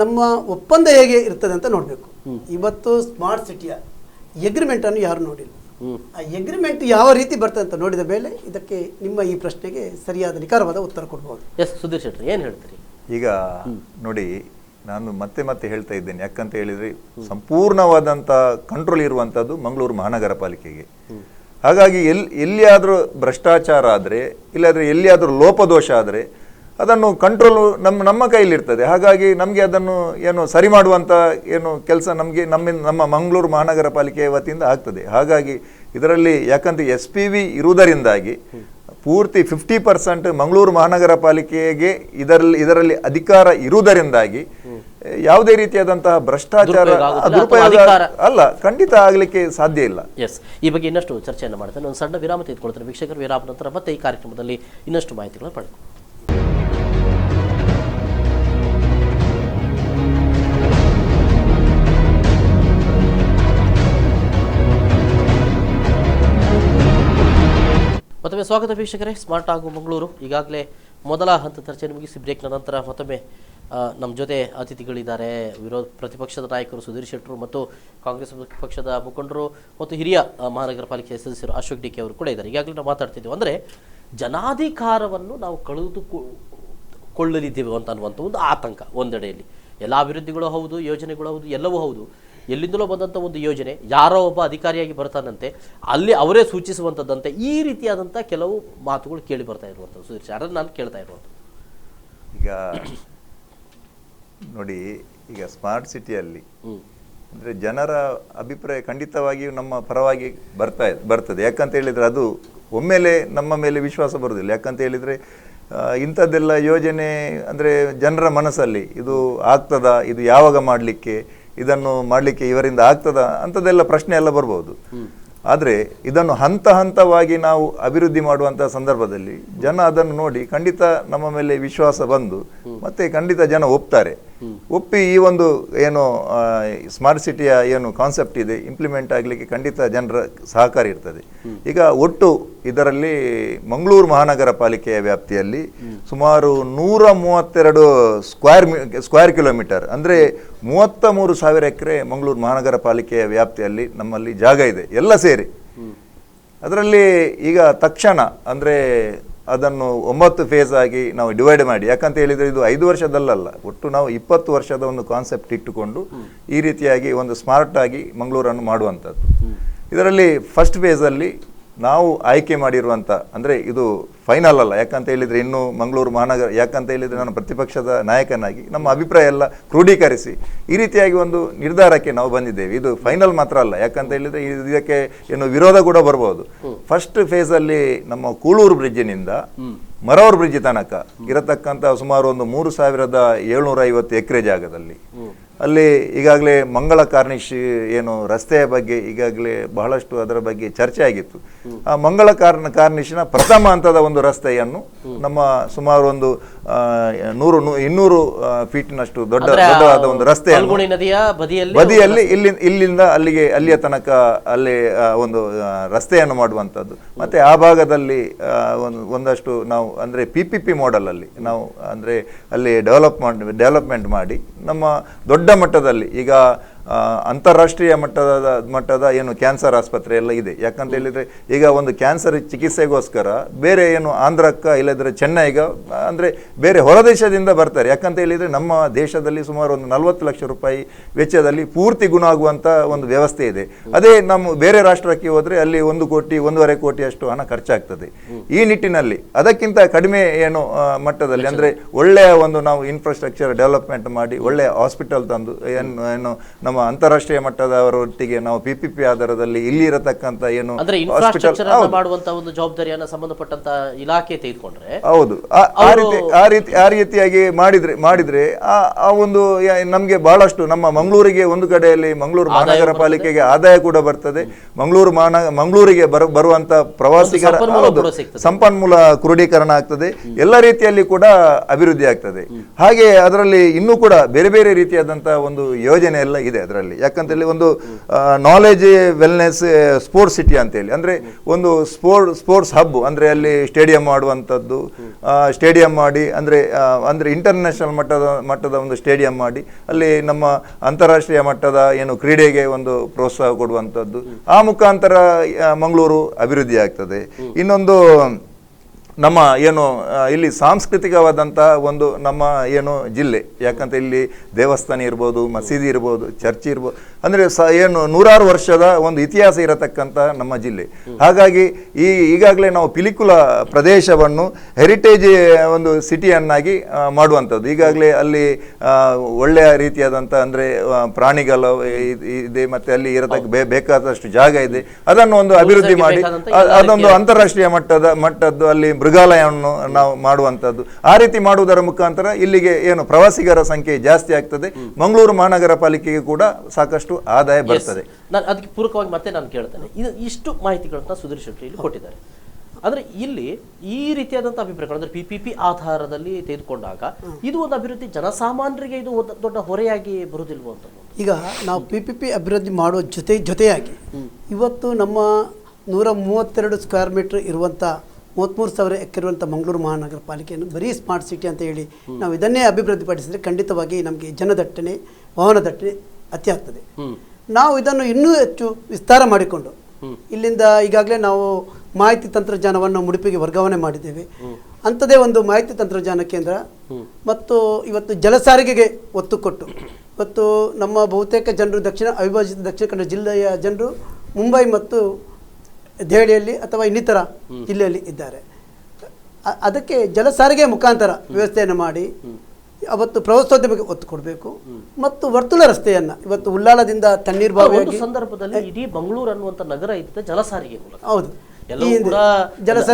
ನಮ್ಮ ಒಪ್ಪಂದ ಹೇಗೆ ಇರ್ತದೆ ಅಂತ ನೋಡಬೇಕು. ಇವತ್ತು ಸ್ಮಾರ್ಟ್ ಸಿಟಿಯ ಎಗ್ರಿಮೆಂಟನ್ನು ಯಾರು ನೋಡಿಲ್ಲ. ಆ ಎಗ್ರಿಮೆಂಟ್ ಯಾವ ರೀತಿ ಬರ್ತದೆ ಅಂತ ನೋಡಿದ ಮೇಲೆ ಇದಕ್ಕೆ ನಿಮ್ಮ ಈ ಪ್ರಶ್ನೆಗೆ ಸರಿಯಾದ ನಿಖರವಾದ ಉತ್ತರ ಕೊಡ್ಬೋದು. ಎಸ್ ಸುಧೀರ್ ಶೆಟ್ಟಿ ಏನು ಹೇಳ್ತೀರಿ? ಈಗ ನೋಡಿ, ನಾನು ಮತ್ತೆ ಮತ್ತೆ ಹೇಳ್ತಾ ಇದ್ದೇನೆ, ಯಾಕಂತ ಹೇಳಿದ್ರೆ ಸಂಪೂರ್ಣವಾದಂಥ ಕಂಟ್ರೋಲ್ ಇರುವಂಥದ್ದು ಮಂಗಳೂರು ಮಹಾನಗರ ಪಾಲಿಕೆಗೆ. ಹಾಗಾಗಿ ಎಲ್ಲಿಯಾದರೂ ಭ್ರಷ್ಟಾಚಾರ ಆದರೆ, ಇಲ್ಲಾದರೆ ಎಲ್ಲಿಯಾದರೂ ಲೋಪದೋಷ ಆದರೆ ಅದನ್ನು ಕಂಟ್ರೋಲ್ ನಮ್ಮ ಕೈಲಿರ್ತದೆ. ಹಾಗಾಗಿ ನಮಗೆ ಅದನ್ನು ಏನು ಸರಿ ಮಾಡುವಂಥ ಏನು ಕೆಲಸ ನಮ್ಮ ಮಂಗಳೂರು ಮಹಾನಗರ ಪಾಲಿಕೆಯ ವತಿಯಿಂದ ಆಗ್ತದೆ. ಹಾಗಾಗಿ ಇದರಲ್ಲಿ ಯಾಕಂತ SPV ಇರುವುದರಿಂದಾಗಿ ಪೂರ್ತಿ 50% ಮಂಗಳೂರು ಮಹಾನಗರ ಪಾಲಿಕೆಗೆ ಇದರಲ್ಲಿ ಅಧಿಕಾರ ಇರುವುದರಿಂದಾಗಿ ಯಾವುದೇ ರೀತಿಯಾದಂತಹ ಭ್ರಷ್ಟಾಚಾರ ದುರುಪಯೋಗ ಅಲ್ಲ, ಖಂಡಿತ ಆಗಲಿಕ್ಕೆ ಸಾಧ್ಯ ಇಲ್ಲ. ಎಸ್, ಈ ಬಗ್ಗೆ ಇನ್ನಷ್ಟು ಚರ್ಚೆಯನ್ನು ಮಾಡ್ತೇನೆ. ಒಂದು ಸಣ್ಣ ವಿರಾಮ ತೆಗೆದುಕೊಳ್ತೇನೆ ವೀಕ್ಷಕರು. ವಿರಾಮ ನಂತರ ಮತ್ತೆ ಈ ಕಾರ್ಯಕ್ರಮದಲ್ಲಿ ಇನ್ನಷ್ಟು ಮಾಹಿತಿಗಳನ್ನು ಪಡೆದು. ಮತ್ತೊಮ್ಮೆ ಸ್ವಾಗತ ವೀಕ್ಷಕರೇ. ಸ್ಮಾರ್ಟ್ ಆಗು ಮಂಗಳೂರು ಈಗಾಗಲೇ ಮೊದಲ ಹಂತ ಚರ್ಚೆಯನ್ನು ಮುಗಿಸಿ ಬ್ರೇಕ್ನ ನಂತರ ಮತ್ತೊಮ್ಮೆ ನಮ್ಮ ಜೊತೆ ಅತಿಥಿಗಳಿದ್ದಾರೆ. ಪ್ರತಿಪಕ್ಷದ ನಾಯಕರು ಸುಧೀರ್ ಶೆಟ್ಟರು ಮತ್ತು ಕಾಂಗ್ರೆಸ್ ಪಕ್ಷದ ಮುಖಂಡರು ಮತ್ತು ಹಿರಿಯ ಮಹಾನಗರ ಪಾಲಿಕೆ ಸದಸ್ಯರು ಅಶೋಕ್ ಡಿಕೆ ಅವರು ಕೂಡ ಇದ್ದಾರೆ. ಈಗಾಗಲೇ ನಾವು ಮಾತಾಡ್ತಿದ್ದೇವೆ, ಅಂದರೆ ಜನಾಧಿಕಾರವನ್ನು ನಾವು ಕಳೆದುಕೊಳ್ಳಲಿದ್ದೇವೆ ಅಂತ ಅನ್ನುವಂಥ ಒಂದು ಆತಂಕ ಒಂದೆಡೆಯಲ್ಲಿ. ಎಲ್ಲ ಅಭಿವೃದ್ಧಿಗಳು ಹೌದು, ಯೋಜನೆಗಳು ಹೌದು, ಎಲ್ಲವೂ ಹೌದು. ಎಲ್ಲಿಂದಲೋ ಬಂದಂಥ ಒಂದು ಯೋಜನೆ ಯಾರೋ ಒಬ್ಬ ಅಧಿಕಾರಿಯಾಗಿ ಬರ್ತಾನಂತೆ, ಅಲ್ಲಿ ಅವರೇ ಸೂಚಿಸುವಂಥದ್ದಂತೆ, ಈ ರೀತಿಯಾದಂಥ ಕೆಲವು ಮಾತುಗಳು ಕೇಳಿ ಬರ್ತಾ ಇರುವಂಥದ್ದು. ಸುಧೀರ್ ಅದನ್ನು ನಾನು ಕೇಳ್ತಾ ಇರುವಂಥದ್ದು. ಈಗ ನೋಡಿ, ಈಗ ಸ್ಮಾರ್ಟ್ ಸಿಟಿಯಲ್ಲಿ ಅಂದರೆ ಜನರ ಅಭಿಪ್ರಾಯ ಖಂಡಿತವಾಗಿಯೂ ನಮ್ಮ ಪರವಾಗಿ ಬರ್ತದೆ. ಯಾಕಂತ ಹೇಳಿದರೆ ಅದು ಒಮ್ಮೆಲೆ ನಮ್ಮ ಮೇಲೆ ವಿಶ್ವಾಸ ಬರುವುದಿಲ್ಲ. ಯಾಕಂತ ಹೇಳಿದರೆ ಇಂಥದ್ದೆಲ್ಲ ಯೋಜನೆ ಅಂದರೆ ಜನರ ಮನಸ್ಸಲ್ಲಿ ಇದು ಆಗ್ತದಾ, ಇದು ಯಾವಾಗ ಮಾಡಲಿಕ್ಕೆ, ಇದನ್ನು ಮಾಡಲಿಕ್ಕೆ ಇವರಿಂದ ಆಗ್ತದಾ ಅಂಥದ್ದೆಲ್ಲ ಪ್ರಶ್ನೆ ಎಲ್ಲ ಬರ್ಬೋದು. ಆದರೆ ಇದನ್ನು ಹಂತ ಹಂತವಾಗಿ ನಾವು ಅಭಿವೃದ್ಧಿ ಮಾಡುವಂಥ ಸಂದರ್ಭದಲ್ಲಿ ಜನ ಅದನ್ನು ನೋಡಿ ಖಂಡಿತ ನಮ್ಮ ಮೇಲೆ ವಿಶ್ವಾಸ ಬಂದು ಮತ್ತೆ ಖಂಡಿತ ಜನ ಒಪ್ತಾರೆ. ಒಪ್ಪಿ ಈ ಒಂದು ಏನು ಸ್ಮಾರ್ಟ್ ಸಿಟಿಯ ಏನು ಕಾನ್ಸೆಪ್ಟ್ ಇದೆ ಇಂಪ್ಲಿಮೆಂಟ್ ಆಗಲಿಕ್ಕೆ ಖಂಡಿತ ಜನರ ಸಹಕಾರ ಇರ್ತದೆ. ಈಗ ಒಟ್ಟು ಇದರಲ್ಲಿ ಮಂಗಳೂರು ಮಹಾನಗರ ಪಾಲಿಕೆಯ ವ್ಯಾಪ್ತಿಯಲ್ಲಿ ಸುಮಾರು 132 ಸ್ಕ್ವೇರ್ ಕಿಲೋಮೀಟರ್ ಅಂದರೆ 33,000 ಎಕರೆ ಮಂಗಳೂರು ಮಹಾನಗರ ಪಾಲಿಕೆಯ ವ್ಯಾಪ್ತಿಯಲ್ಲಿ ನಮ್ಮಲ್ಲಿ ಜಾಗ ಇದೆ, ಎಲ್ಲ ಸೇರಿ. ಅದರಲ್ಲಿ ಈಗ ತಕ್ಷಣ ಅಂದರೆ ಅದನ್ನು 9 ಫೇಸ್ ಆಗಿ ನಾವು ಡಿವೈಡ್ ಮಾಡಿ, ಯಾಕಂತ ಹೇಳಿದರೆ ಇದು 5 ವರ್ಷದಲ್ಲ, ಒಟ್ಟು ನಾವು 20 ವರ್ಷದ ಒಂದು ಕಾನ್ಸೆಪ್ಟ್ ಇಟ್ಟುಕೊಂಡು ಈ ರೀತಿಯಾಗಿ ಒಂದು ಸ್ಮಾರ್ಟ್ ಆಗಿ ಮಂಗಳೂರನ್ನು ಮಾಡುವಂಥದ್ದು. ಇದರಲ್ಲಿ ಫಸ್ಟ್ ಫೇಸಲ್ಲಿ ನಾವು ಆಯ್ಕೆ ಮಾಡಿರುವಂಥ, ಅಂದರೆ ಇದು ಫೈನಲ್ ಅಲ್ಲ, ಯಾಕಂತ ಹೇಳಿದರೆ ಇನ್ನು ಮಂಗಳೂರು ಮಹಾನಗರ, ಯಾಕಂತ ಹೇಳಿದರೆ ನಾನು ಪ್ರತಿಪಕ್ಷದ ನಾಯಕನಾಗಿ ನಮ್ಮ ಅಭಿಪ್ರಾಯ ಎಲ್ಲ ಕ್ರೋಢೀಕರಿಸಿ ಈ ರೀತಿಯಾಗಿ ಒಂದು ನಿರ್ಧಾರಕ್ಕೆ ನಾವು ಬಂದಿದ್ದೇವೆ. ಇದು ಫೈನಲ್ ಮಾತ್ರ ಅಲ್ಲ, ಯಾಕಂತ ಹೇಳಿದರೆ ಇದಕ್ಕೆ ಏನು ವಿರೋಧ ಕೂಡ ಬರ್ಬೋದು. ಫಸ್ಟ್ ಫೇಸಲ್ಲಿ ನಮ್ಮ ಕೂಳೂರು ಬ್ರಿಡ್ಜಿನಿಂದ ಮರವೂರು ಬ್ರಿಡ್ಜ್ ತನಕ ಇರತಕ್ಕಂಥ ಸುಮಾರು ಒಂದು 3,750 ಎಕರೆ ಜಾಗದಲ್ಲಿ ಅಲ್ಲಿ ಈಗಾಗಲೇ ಮಂಗಳ ಕಾರ್ನಿಶ್ ಏನು ರಸ್ತೆಯ ಬಗ್ಗೆ ಈಗಾಗಲೇ ಬಹಳಷ್ಟು ಅದರ ಬಗ್ಗೆ ಚರ್ಚೆ ಆಗಿತ್ತು. ಆ ಮಂಗಳ ಕಾರ್ನಿಶ್ನ ಪ್ರಥಮ ಹಂತದ ಒಂದು ರಸ್ತೆಯನ್ನು ನಮ್ಮ ಸುಮಾರು ಒಂದು 100-200 ಫೀಟ್ನಷ್ಟು ದೊಡ್ಡದಾದ ಒಂದು ರಸ್ತೆಯನ್ನು ಬದಿಯಲ್ಲಿ ಇಲ್ಲಿಂದ ಅಲ್ಲಿಯ ತನಕ ಅಲ್ಲಿ ಒಂದು ರಸ್ತೆಯನ್ನು ಮಾಡುವಂಥದ್ದು. ಮತ್ತೆ ಆ ಭಾಗದಲ್ಲಿ ಒಂದಷ್ಟು ನಾವು ಅಂದರೆ PPP ಮಾಡೆಲ್ ಅಲ್ಲಿ ನಾವು ಅಂದರೆ ಅಲ್ಲಿ ಡೆವಲಪ್ಮೆಂಟ್ ಮಾಡಿ ನಮ್ಮ ದೊಡ್ಡ ಮಟ್ಟದಲ್ಲಿ ಈಗ ಅಂತಾರಾಷ್ಟ್ರೀಯ ಮಟ್ಟದ ಏನು ಕ್ಯಾನ್ಸರ್ ಆಸ್ಪತ್ರೆ ಎಲ್ಲ ಇದೆ. ಯಾಕಂತ ಹೇಳಿದರೆ ಈಗ ಒಂದು ಕ್ಯಾನ್ಸರ್ ಚಿಕಿತ್ಸೆಗೋಸ್ಕರ ಬೇರೆ ಏನು ಆಂಧ್ರಕ್ಕ ಇಲ್ಲದ್ರೆ ಚೆನ್ನೈಗ ಅಂದರೆ ಬೇರೆ ಹೊರದೇಶದಿಂದ ಬರ್ತಾರೆ. ಯಾಕಂತ ಹೇಳಿದರೆ ನಮ್ಮ ದೇಶದಲ್ಲಿ ಸುಮಾರು ಒಂದು 40 ಲಕ್ಷ ರೂಪಾಯಿ ವೆಚ್ಚದಲ್ಲಿ ಪೂರ್ತಿ ಗುಣ ಆಗುವಂಥ ಒಂದು ವ್ಯವಸ್ಥೆ ಇದೆ. ಅದೇ ನಮ್ಮ ಬೇರೆ ರಾಷ್ಟ್ರಕ್ಕೆ ಹೋದರೆ ಅಲ್ಲಿ 1 ಕೋಟಿ 1.5 ಕೋಟಿ ಅಷ್ಟು ಹಣ ಖರ್ಚಾಗ್ತದೆ. ಈ ನಿಟ್ಟಿನಲ್ಲಿ ಅದಕ್ಕಿಂತ ಕಡಿಮೆ ಏನು ಮಟ್ಟದಲ್ಲಿ ಅಂದರೆ ಒಳ್ಳೆಯ ಒಂದು ನಾವು ಇನ್ಫ್ರಾಸ್ಟ್ರಕ್ಚರ್ ಡೆವಲಪ್ಮೆಂಟ್ ಮಾಡಿ ಒಳ್ಳೆಯ ಹಾಸ್ಪಿಟಲ್ ತಂದು ಏನು ನಮ್ಮ ಅಂತಾರಾಷ್ಟ್ರೀಯ ಮಟ್ಟದವರೊಟ್ಟಿಗೆ ನಾವು PPP ಆಧಾರದಲ್ಲಿ ಇಲ್ಲಿ ಇರತಕ್ಕಂತ ಏನು ಹಾಸ್ಪಿಟಲ್ ಮಾಡುವಂತ ಒಂದು ಜವಾಬ್ದಾರಿಯನ್ನು ಸಂಬಂಧಪಟ್ಟಂತ ಇಲಾಖೆ ತೆಗೆದುಕೊಂಡ್ರೆ ಹೌದು ಆ ರೀತಿಯಾಗಿ ಮಾಡಿದ್ರೆ ಆ ಒಂದು ನಮಗೆ ಬಹಳಷ್ಟು ನಮ್ಮ ಮಂಗಳೂರಿಗೆ ಒಂದು ಕಡೆಯಲ್ಲಿ ಮಂಗಳೂರು ಮಹಾನಗರ ಪಾಲಿಕೆಗೆ ಆದಾಯ ಕೂಡ ಬರ್ತದೆ. ಮಂಗಳೂರಿಗೆ ಬರುವಂತ ಪ್ರವಾಸಿಗರ ಸಂಪನ್ಮೂಲ ಕ್ರೋಢೀಕರಣ ಆಗ್ತದೆ, ಎಲ್ಲ ರೀತಿಯಲ್ಲಿ ಕೂಡ ಅಭಿವೃದ್ಧಿ ಆಗ್ತದೆ. ಹಾಗೆ ಅದರಲ್ಲಿ ಇನ್ನೂ ಕೂಡ ಬೇರೆ ಬೇರೆ ರೀತಿಯಾದಂತಹ ಒಂದು ಯೋಜನೆ ಎಲ್ಲ ಇದೆ. ಅದರಲ್ಲಿ. ಯಾಕಂತೇಳಿ ಒಂದು ನಾಲೆಜ್ ವೆಲ್ನೆಸ್ ಸ್ಪೋರ್ಟ್ಸ್ ಸಿಟಿ ಅಂತೇಳಿ, ಅಂದರೆ ಒಂದು ಸ್ಪೋರ್ಟ್ಸ್ ಹಬ್, ಅಂದರೆ ಅಲ್ಲಿ ಸ್ಟೇಡಿಯಂ ಮಾಡುವಂಥದ್ದು, ಸ್ಟೇಡಿಯಂ ಮಾಡಿ ಅಂದರೆ ಇಂಟರ್ನ್ಯಾಷನಲ್ ಮಟ್ಟದ ಒಂದು ಸ್ಟೇಡಿಯಂ ಮಾಡಿ ಅಲ್ಲಿ ನಮ್ಮ ಅಂತಾರಾಷ್ಟ್ರೀಯ ಮಟ್ಟದ ಏನು ಕ್ರೀಡೆಗೆ ಒಂದು ಪ್ರೋತ್ಸಾಹ ಕೊಡುವಂಥದ್ದು, ಆ ಮುಖಾಂತರ ಮಂಗಳೂರು ಅಭಿವೃದ್ಧಿ ಆಗ್ತದೆ. ಇನ್ನೊಂದು ನಮ್ಮ ಏನು ಇಲ್ಲಿ ಸಾಂಸ್ಕೃತಿಕವಾದಂತಹ ಒಂದು ನಮ್ಮ ಏನು ಜಿಲ್ಲೆ, ಯಾಕಂತ ಇಲ್ಲಿ ದೇವಸ್ಥಾನ ಇರ್ಬೋದು, ಮಸೀದಿ ಇರ್ಬೋದು, ಚರ್ಚ್ ಇರ್ಬೋದು, ಅಂದರೆ ಏನು 100 ವರ್ಷದ ಒಂದು ಇತಿಹಾಸ ಇರತಕ್ಕಂಥ ನಮ್ಮ ಜಿಲ್ಲೆ. ಹಾಗಾಗಿ ಈಗಾಗಲೇ ನಾವು ಪಿಲಿಕುಳ ಪ್ರದೇಶವನ್ನು ಹೆರಿಟೇಜ್ ಒಂದು ಸಿಟಿಯನ್ನಾಗಿ ಮಾಡುವಂಥದ್ದು. ಈಗಾಗಲೇ ಅಲ್ಲಿ ಒಳ್ಳೆಯ ರೀತಿಯಾದಂಥ ಅಂದರೆ ಪ್ರಾಣಿಗಳು ಇದೆ, ಮತ್ತು ಅಲ್ಲಿ ಇರತಕ್ಕ ಬೇಕಾದಷ್ಟು ಜಾಗ ಇದೆ. ಅದನ್ನು ಒಂದು ಅಭಿವೃದ್ಧಿ ಮಾಡಿ ಅದೊಂದು ಅಂತಾರಾಷ್ಟ್ರೀಯ ಮಟ್ಟದ್ದು ಅಲ್ಲಿ ಮೃಗಾಲಯವನ್ನು ನಾವು ಮಾಡುವಂಥದ್ದು. ಆ ರೀತಿ ಮಾಡುವುದರ ಮುಖಾಂತರ ಇಲ್ಲಿಗೆ ಏನು ಪ್ರವಾಸಿಗರ ಸಂಖ್ಯೆ ಜಾಸ್ತಿ ಆಗ್ತದೆ, ಮಂಗಳೂರು ಮಹಾನಗರ ಪಾಲಿಕೆಗೆ ಕೂಡ ಸಾಕಷ್ಟು ಆದಾಯ ಬರ್ತದೆ. ಅದಕ್ಕೆ ಪೂರಕವಾಗಿ ಮತ್ತೆ ನಾನು ಕೇಳ್ತೇನೆ, ಇಷ್ಟು ಮಾಹಿತಿಗಳನ್ನ ಸುಧೀರ್ ಶೆಟ್ಟಿ ಇಲ್ಲಿ ಕೊಟ್ಟಿದ್ದಾರೆ. ಅಂದ್ರೆ ಇಲ್ಲಿ ಈ ರೀತಿಯಾದಂತಹ ಅಭಿಪ್ರಾಯಗಳು ಅಂದ್ರೆ PPP ಆಧಾರದಲ್ಲಿ ತೆಗೆದುಕೊಂಡಾಗ ಇದು ಒಂದು ಅಭಿವೃದ್ಧಿ ಜನಸಾಮಾನ್ಯರಿಗೆ ಇದು ದೊಡ್ಡ ಹೊರೆಯಾಗಿ ಬರುವುದಿಲ್ವೋ ಅಂತ. ಈಗ ನಾವು PPP ಅಭಿವೃದ್ಧಿ ಮಾಡುವ ಜೊತೆಯಾಗಿ ಇವತ್ತು ನಮ್ಮ 132 ಸ್ಕ್ವೇರ್ ಮೀಟರ್ ಇರುವಂಥ 33,000 ಎಕರೆ ಇರುವಂಥ ಮಂಗಳೂರು ಮಹಾನಗರ ಪಾಲಿಕೆಯನ್ನು ಬರೀ ಸ್ಮಾರ್ಟ್ ಸಿಟಿ ಅಂತ ಹೇಳಿ ನಾವು ಇದನ್ನೇ ಅಭಿವೃದ್ಧಿಪಡಿಸಿದರೆ ಖಂಡಿತವಾಗಿ ನಮಗೆ ಜನದಟ್ಟಣೆ, ವಾಹನ ದಟ್ಟಣೆ ಅತಿ ಆಗ್ತದೆ. ನಾವು ಇದನ್ನು ಇನ್ನೂ ಹೆಚ್ಚು ವಿಸ್ತಾರ ಮಾಡಿಕೊಂಡು ಇಲ್ಲಿಂದ ಈಗಾಗಲೇ ನಾವು ಮಾಹಿತಿ ತಂತ್ರಜ್ಞಾನವನ್ನು ಉಡುಪಿಗೆ ವರ್ಗಾವಣೆ ಮಾಡಿದ್ದೇವೆ. ಅಂಥದ್ದೇ ಒಂದು ಮಾಹಿತಿ ತಂತ್ರಜ್ಞಾನ ಕೇಂದ್ರ ಮತ್ತು ಇವತ್ತು ಜಲಸಾರಿಗೆಗೆ ಒತ್ತು ಕೊಟ್ಟು ಇವತ್ತು ನಮ್ಮ ಬಹುತೇಕ ಜನರು ಅವಿಭಜಿತ ದಕ್ಷಿಣ ಕನ್ನಡ ಜಿಲ್ಲೆಯ ಜನರು ಮುಂಬೈ ಮತ್ತು ದೆಹಲಿಯಲ್ಲಿ ಅಥವಾ ಇನ್ನಿತರ ಜಿಲ್ಲೆಯಲ್ಲಿ ಇದ್ದಾರೆ. ಅದಕ್ಕೆ ಜಲಸಾರಿಗೆ ಮುಖಾಂತರ ವ್ಯವಸ್ಥೆಯನ್ನು ಮಾಡಿ ಅವತ್ತು ಪ್ರವಾಸೋದ್ಯಮಕ್ಕೆ ಒತ್ತು ಕೊಡಬೇಕು. ಮತ್ತು ವರ್ತುಲ ರಸ್ತೆಯನ್ನ ಇವತ್ತು ಉಳ್ಳಾಲದಿಂದ ತಣ್ಣೀರ್ಬಾವಿ ಸಂದರ್ಭದಲ್ಲಿ ಇಡೀ ಮಂಗಳೂರು ಅನ್ನುವಂಥ ನಗರ ಇದ್ದ ಜಲಸಾರಿಗೆ ಮೂಲಕ, ಹೌದು, ಎಲ್ಲವೂ ಕೂಡ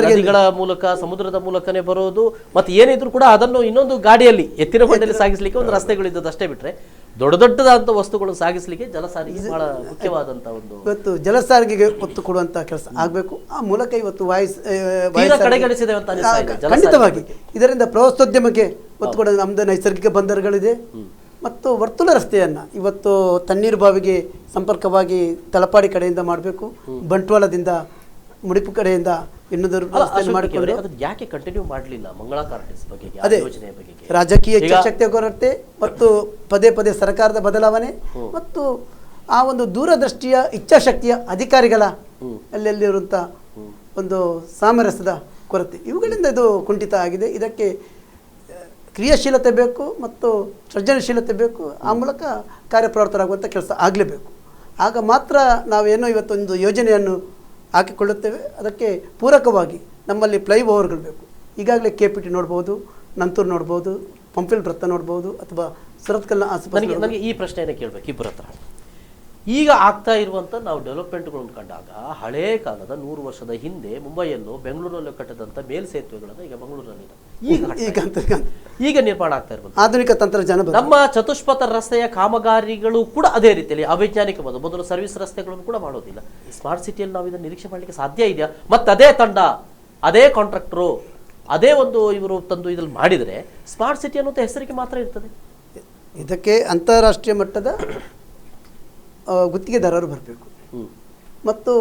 ನದಿಗಳ ಮೂಲಕ ಸಮುದ್ರದ ಮೂಲಕನೇ ಬರೋದು. ಮತ್ತೆ ಏನಿದ್ರು ಕೂಡ ಅದನ್ನು ಇನ್ನೊಂದು ಗಾಡಿಯಲ್ಲಿ ಎತ್ತಿನ ಬಂಡೆಯಲ್ಲಿ ಸಾಗಿಸ್ಲಿಕ್ಕೆ ಒಂದು ರಸ್ತೆಗಳಿದ್ದದ್ದು ಅಷ್ಟೇ ಬಿಟ್ರೆ ದೊಡ್ಡ ದೊಡ್ಡದಾದಂಥ ವಸ್ತುಗಳು ಸಾಗಿಸ್ಲಿಕ್ಕೆ ಜಲಸಾರಿಗೆ ಬಹಳ ಮುಖ್ಯವಾದಂತ ಒಂದು ಇವತ್ತು ಜಲಸಾರಿಗೆಗೆ ಒತ್ತು ಕೊಡುವಂತ ಕೆಲಸ ಆಗಬೇಕು. ಆ ಮೂಲಕ ಇವತ್ತು ಕಡೆಗಣಿಸಿದೆ ಅಂತ ಖಂಡಿತವಾಗಿ ಇದರಿಂದ ಪ್ರವಾಸೋದ್ಯಮಕ್ಕೆ ಒತ್ತು ಕೊಡೋದು. ನಮ್ದು ನೈಸರ್ಗಿಕ ಬಂದರುಗಳಿದೆ ಮತ್ತು ವರ್ತುಲ ರಸ್ತೆಯನ್ನ ಇವತ್ತು ತಣ್ಣೀರ್ಬಾವಿಗೆ ಸಂಪರ್ಕವಾಗಿ ತಲಪಾಡಿ ಕಡೆಯಿಂದ ಮಾಡಬೇಕು, ಬಂಟ್ವಾಳದಿಂದ ಮುಡಿಪು ಕಡೆಯಿಂದ ಮಾಡಿಕೊಂಡು ಯಾಕೆ ಕಂಟಿನ್ಯೂ ಮಾಡಲಿಲ್ಲ ಮಂಗಳಾ ಕಾರ್ಟೆಕ್ಸ್ ಬಗ್ಗೆ? ಅದೇ ರಾಜಕೀಯ ಇಚ್ಛಾಶಕ್ತಿಯ ಕೊರತೆ ಮತ್ತು ಪದೇ ಪದೇ ಸರ್ಕಾರದ ಬದಲಾವಣೆ ಮತ್ತು ಆ ಒಂದು ದೂರದೃಷ್ಟಿಯ ಇಚ್ಛಾಶಕ್ತಿಯ ಅಧಿಕಾರಿಗಳ ಅಲ್ಲೆಲ್ಲಿರುವಂಥ ಒಂದು ಸಾಮರಸ್ಯದ ಕೊರತೆ, ಇವುಗಳಿಂದ ಇದು ಕುಂಠಿತ ಆಗಿದೆ. ಇದಕ್ಕೆ ಕ್ರಿಯಾಶೀಲತೆ ಬೇಕು ಮತ್ತು ಸೃಜನಶೀಲತೆ ಬೇಕು. ಆ ಮೂಲಕ ಕಾರ್ಯಪ್ರವೃತ್ತರಾಗುವಂಥ ಕೆಲಸ ಆಗಲೇಬೇಕು. ಆಗ ಮಾತ್ರ ನಾವೇನೋ ಇವತ್ತೊಂದು ಯೋಜನೆಯನ್ನು ಹಾಕಿಕೊಳ್ಳುತ್ತೇವೆ. ಅದಕ್ಕೆ ಪೂರಕವಾಗಿ ನಮ್ಮಲ್ಲಿ ಫ್ಲೈಓವರ್ಗಳು ಬೇಕು. ಈಗಾಗಲೇ KPT ನೋಡ್ಬೋದು, ನಂತೂರು ನೋಡ್ಬೋದು, ಪಂಪಿಲ್ ವೃತ್ತ ನೋಡ್ಬೋದು, ಅಥವಾ ಸುರತ್ಕಲ್ನ ಆಸ್ಪತ್ರೆ. ನನಗೆ ಈ ಪ್ರಶ್ನೆಯನ್ನು ಕೇಳಬೇಕು ಇಬ್ಬರ ಹತ್ರ. ಈಗ ಆಗ್ತಾ ಇರುವಂಥ ನಾವು ಡೆವಲಪ್ಮೆಂಟ್ಗಳನ್ನು ಕಂಡಾಗ ಹಳೇ ಕಾಲದ 100 ವರ್ಷದ ಹಿಂದೆ ಮುಂಬೈಯಲ್ಲೋ ಬೆಂಗಳೂರಲ್ಲೋ ಕಟ್ಟದಂಥ ಮೇಲ್ಸೇತುವೆಗಳನ್ನು ಈಗ ಮಂಗಳೂರಲ್ಲಿ ಈಗ ನಿರ್ಮಾಣ ಆಗ್ತಾ ಇರ್ಬೋದು. ಆಧುನಿಕ ತಂತ್ರಜ್ಞಾನ ನಮ್ಮ ಚತುಷ್ಪಥ ರಸ್ತೆಯ ಕಾಮಗಾರಿಗಳು ಕೂಡ ಅದೇ ರೀತಿಯಲ್ಲಿ ಅವೈಜ್ಞಾನಿಕವಾದ ಮೊದಲು ಸರ್ವಿಸ್ ರಸ್ತೆಗಳನ್ನು ಕೂಡ ಮಾಡೋದಿಲ್ಲ. ಸ್ಮಾರ್ಟ್ ಸಿಟಿಯಲ್ಲಿ ನಾವು ಇದನ್ನು ನಿರೀಕ್ಷೆ ಮಾಡಲಿಕ್ಕೆ ಸಾಧ್ಯ ಇದೆಯಾ? ಮತ್ತು ಅದೇ ತಂಡ, ಅದೇ ಕಾಂಟ್ರಾಕ್ಟರು, ಅದೇ ಒಂದು ಇವರು ತಂದು ಇದ್ರಲ್ಲಿ ಮಾಡಿದರೆ ಸ್ಮಾರ್ಟ್ ಸಿಟಿ ಅನ್ನೋ ಹೆಸರಿಗೆ ಮಾತ್ರ ಇರ್ತದೆ. ಇದಕ್ಕೆ ಅಂತಾರಾಷ್ಟ್ರೀಯ ಮಟ್ಟದ ಗುತ್ತಿಗೆದಾರರು ಬರಬೇಕು ಮತ್ತು